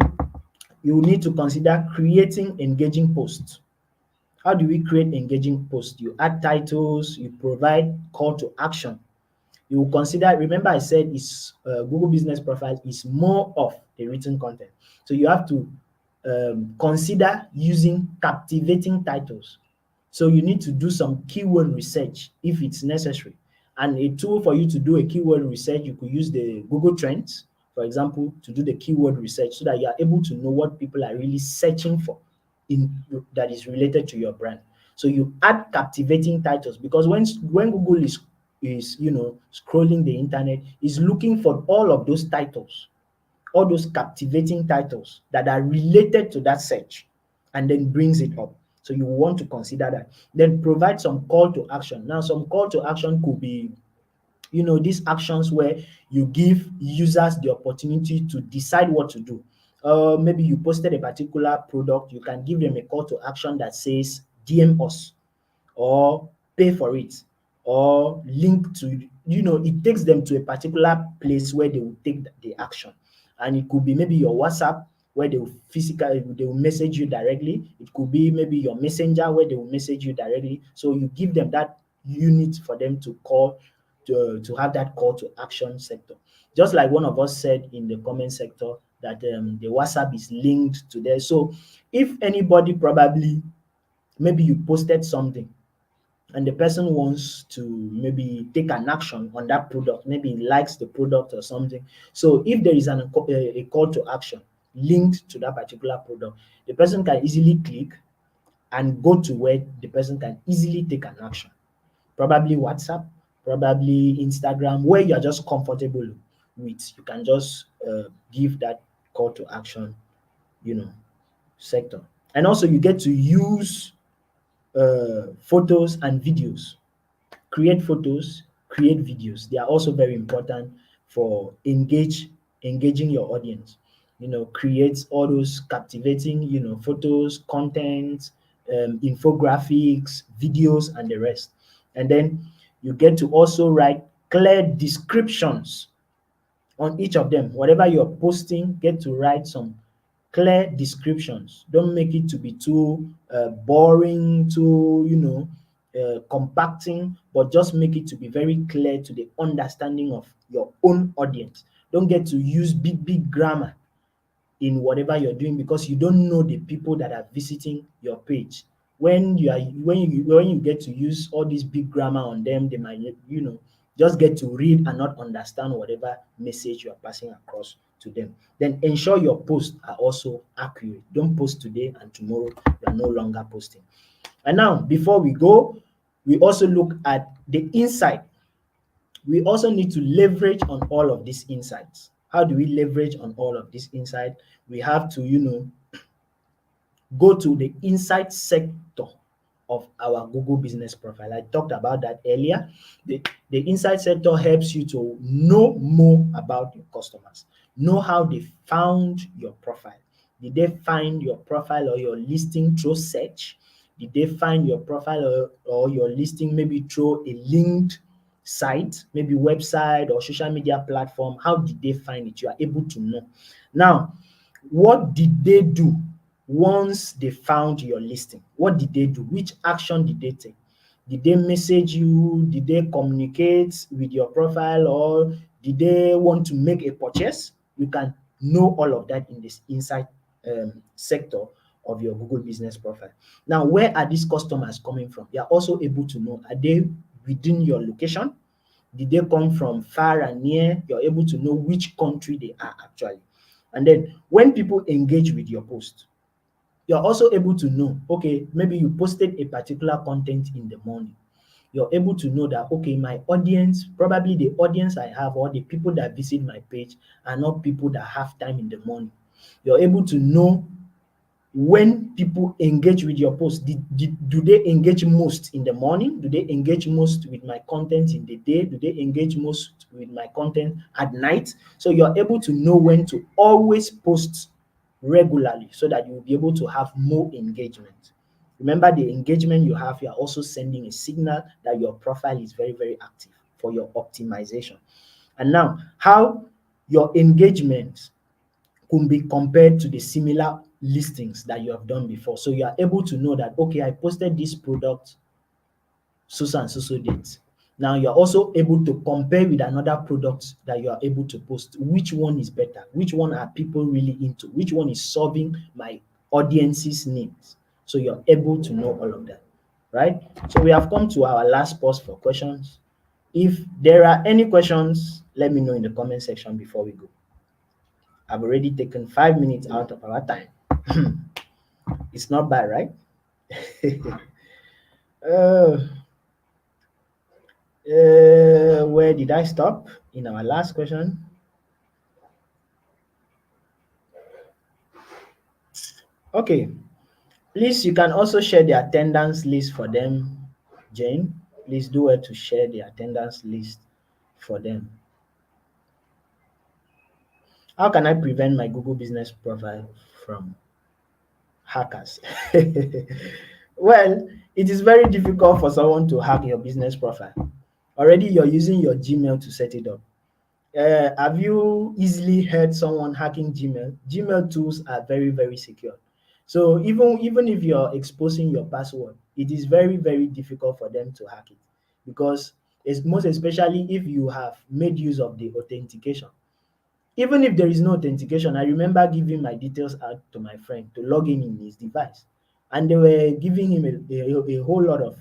you need to consider creating engaging posts. How do we create engaging posts? You add titles, you provide call to action. You will consider, remember I said is Google Business Profile is more of the written content. So you have to consider using captivating titles. So you need to do some keyword research if it's necessary. And a tool for you to do a keyword research, you could use the Google Trends, for example, to do the keyword research so that you are able to know what people are really searching for in that is related to your brand. So you add captivating titles, because when Google is scrolling the internet, is looking for all of those titles, all those captivating titles that are related to that search, and then brings it up. So you want to consider that. Then provide some call to action. Now, some call to action could be, these actions where you give users the opportunity to decide what to do. Maybe you posted a particular product, you can give them a call to action that says DM us, or pay for it, or link to, it takes them to a particular place where they will take the action. And it could be maybe your WhatsApp, where they will message you directly. It could be maybe your messenger, where they will message you directly. So you give them that unit for them to call, to have that call to action sector. Just like one of us said in the comment sector, that the WhatsApp is linked to there. So if anybody, probably maybe you posted something and the person wants to maybe take an action on that product, maybe he likes the product or something. So if there is a call to action linked to that particular product, the person can easily click and go to where the person can easily take an action. Probably WhatsApp, probably Instagram, where you are just comfortable with. You can just give that call to action, you know, sector. And also you get to use photos and videos. Create photos, create videos. They are also very important for engaging your audience. Create all those captivating, photos, content, infographics, videos, and the rest. And then you get to also write clear descriptions on each of them. Whatever you're posting, get to write some clear descriptions. Don't make it to be too boring, too, compacting, but just make it to be very clear to the understanding of your own audience. Don't get to use big grammar in whatever you're doing, because you don't know the people that are visiting your page. When you get to use all this big grammar on them, they might, just get to read and not understand whatever message you are passing across to them. Then ensure your posts are also accurate. Don't post today and tomorrow you are no longer posting. And now, before we go, we also look at the insight. We also need to leverage on all of these insights. How do we leverage on all of these insights? We have to, go to the insight sector of our Google Business Profile. I talked about that earlier. The insight sector helps you to know more about your customers, know how they found your profile. Did they find your profile or your listing through search? Did they find your profile or your listing maybe through a linked site, maybe website or social media platform? How did they find it? You are able to know. Now, what did they do once they found your listing? What did they do? Which action did they take? Did they message you? Did they communicate with your profile, or did they want to make a purchase? You can know all of that in this insight sector of your Google Business Profile. Now, where are these customers coming from? You are also able to know, are they within your location? Did they come from far and near? You're able to know which country they are actually. And then when people engage with your post, you're also able to know, okay, maybe you posted a particular content in the morning. You're able to know that, okay, my audience, probably the audience I have or the people that visit my page are not people that have time in the morning. You're able to know when people engage with your post. Do they engage most in the morning? Do they engage most with my content in the day? Do they engage most with my content at night? So you're able to know when to always post regularly so that you'll be able to have more engagement. Remember, the engagement you have, you are also sending a signal that your profile is very, very active for your optimization. And now, how your engagement could be compared to the similar listings that you have done before. So you are able to know that, okay, I posted this product so and so date. Now you're also able to compare with another product that you are able to post. Which one is better? Which one are people really into? Which one is solving my audience's needs? So you're able to know all of that, right? So we have come to our last pause for questions. If there are any questions, let me know in the comment section before we go. I've already taken 5 minutes out of our time. It's not bad, right? uh, where did I stop in our last question? Okay, please, you can also share the attendance list for them, Jane. Please do it to share the attendance list for them. How can I prevent my Google business profile from hackers? Well, it is very difficult for someone to hack your business profile. Already, you're using your Gmail to set it up. Have you easily heard someone hacking Gmail? Gmail tools are very, very secure. So even if you're exposing your password, it is very, very difficult for them to hack it, because it's most especially if you have made use of the authentication. Even if there is no authentication, I remember giving my details out to my friend to log in his device, and they were giving him a whole lot of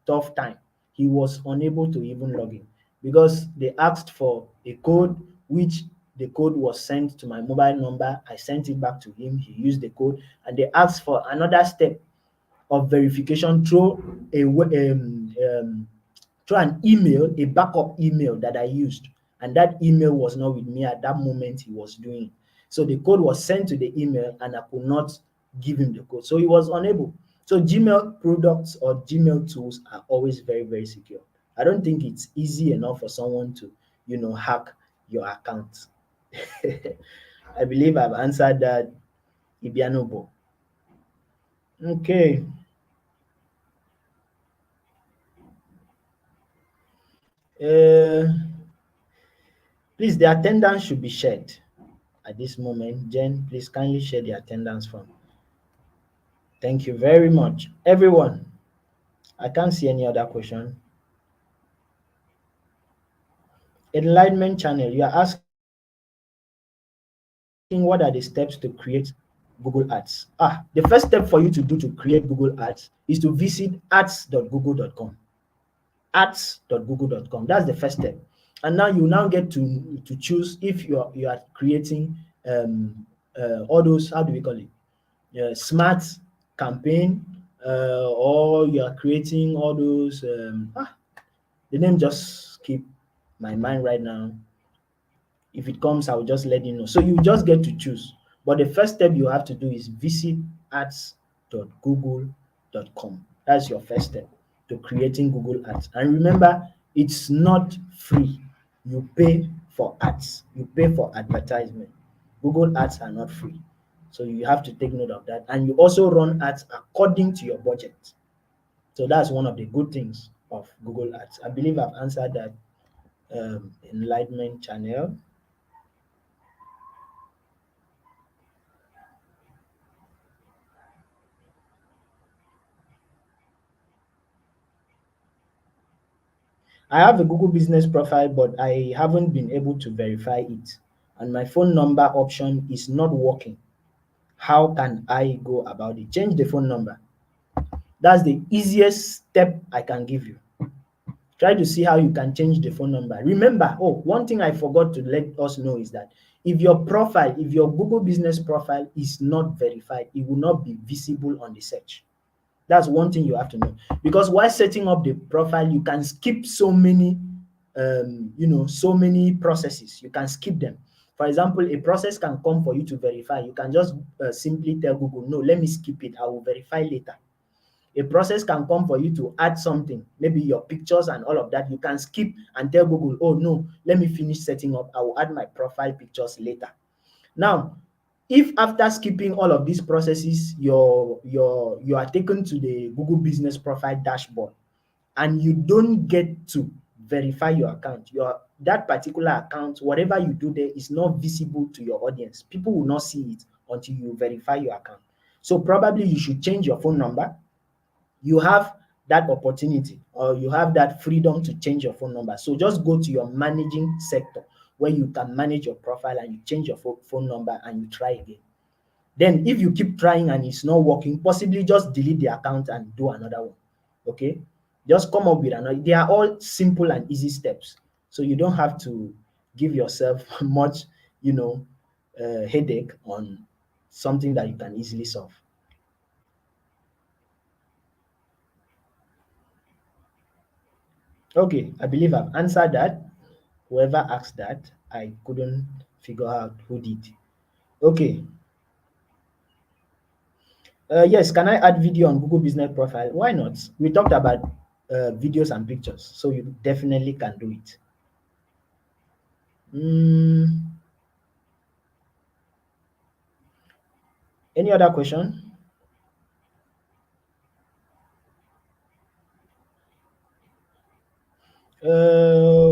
tough time. He was unable to even log in because they asked for a code, which the code was sent to my mobile number. I sent it back to him. He used the code, and they asked for another step of verification through an email, a backup email that I used. And that email was not with me at that moment he was doing it. So the code was sent to the email and I could not give him the code. So he was unable. So Gmail products or Gmail tools are always very, very secure. I don't think it's easy enough for someone to, hack your account. I believe I've answered that, Ibianobo. Okay. Uh, Please, the attendance should be shared at this moment. Jen, please kindly share the attendance form. Thank you very much. Everyone, I can't see any other question. Enlightenment channel, you are asking what are the steps to create Google Ads. The first step for you to do to create Google Ads is to visit ads.google.com. ads.google.com. That's the first step. And now you now get to choose if you are creating all those, how do we call it, smart campaign, or you are creating all those the name just skip my mind right now. If it comes, I will just let you know. So you just get to choose. But the first step you have to do is visit ads.google.com. That's your first step to creating Google Ads. And remember, it's not free. You pay for ads. You pay for advertisement. Google Ads are not free. So you have to take note of that. And you also run ads according to your budget. So that's one of the good things of Google Ads. I believe I've answered that enlightenment channel. I have a Google business profile, but I haven't been able to verify it. And my phone number option is not working. How can I go about it? Change the phone number. That's the easiest step I can give you. Try to see how you can change the phone number. Remember, one thing I forgot to let us know is that if your Google business profile is not verified, it will not be visible on the search. That's one thing you have to know. Because while setting up the profile, you can skip so many processes. You can skip them. For example, a process can come for you to verify. You can just simply tell Google, no, let me skip it. I will verify later. A process can come for you to add something, maybe your pictures and all of that. You can skip and tell Google, oh no, let me finish setting up. I will add my profile pictures later. Now, if after skipping all of these processes, you are taken to the Google Business Profile dashboard and you don't get to verify your account, that particular account, whatever you do there is not visible to your audience. People will not see it until you verify your account. So probably you should change your phone number. You have that opportunity, or you have that freedom to change your phone number. So just go to your managing sector where you can manage your profile and you change your phone number and you try again. Then if you keep trying and it's not working, possibly just delete the account and do another one. Okay? Just come up with another. They are all simple and easy steps. So you don't have to give yourself much, headache on something that you can easily solve. Okay, I believe I've answered that. Whoever asked that, I couldn't figure out who did. Okay. Yes, can I add video on Google Business Profile? Why not? We talked about videos and pictures, so you definitely can do it. Mm, any other question?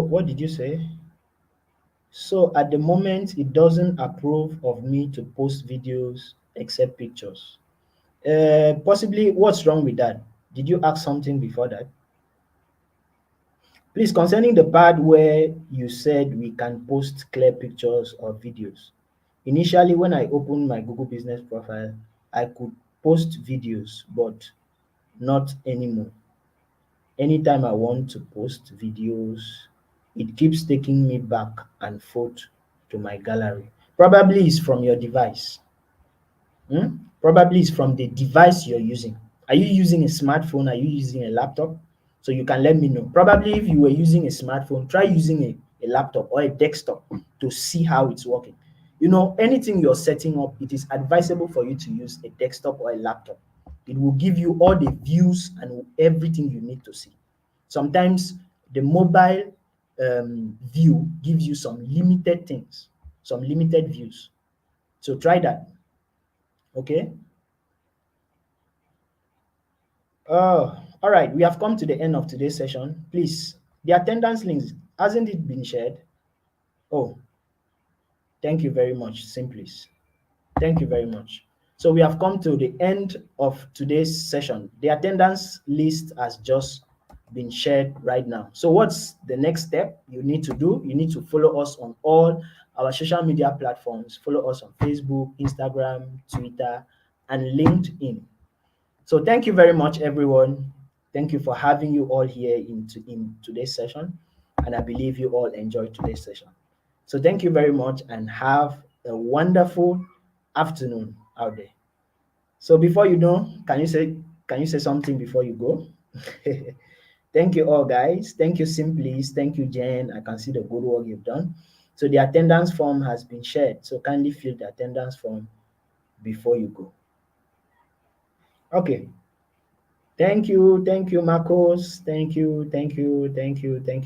What did you say? So at the moment, it doesn't approve of me to post videos except pictures. Possibly, what's wrong with that? Did you ask something before that? Please, concerning the part where you said we can post clear pictures or videos. Initially, when I opened my Google Business Profile, I could post videos, but not anymore. Anytime I want to post videos, it keeps taking me back and forth to my gallery. Probably it's from your device. Probably it's from the device you're using. Are you using a smartphone? Are you using a laptop? So you can let me know. Probably if you were using a smartphone, try using a laptop or a desktop to see how it's working. Anything you're setting up, it is advisable for you to use a desktop or a laptop. It will give you all the views and everything you need to see. Sometimes the mobile view gives you some limited things, some limited views. So try that. Okay. All right. We have come to the end of today's session. Please, the attendance links, hasn't it been shared? Oh, thank you very much, Simplis. Thank you very much. So we have come to the end of today's session. The attendance list has just been shared right now. So what's the next step you need to do? You need to follow us on all our social media platforms. Follow us on Facebook, Instagram, Twitter, and LinkedIn. So thank you very much, everyone. Thank you for having you all here in today's session. And I believe you all enjoyed today's session. So thank you very much and have a wonderful afternoon out there. So before you know, can you say something before you go? Thank you all guys. Thank you Simplies. Thank you Jen. I can see the good work you've done. So the attendance form has been shared. So kindly fill the attendance form before you go. Okay. Thank you, Marcos. Thank you, thank you, thank you, thank you.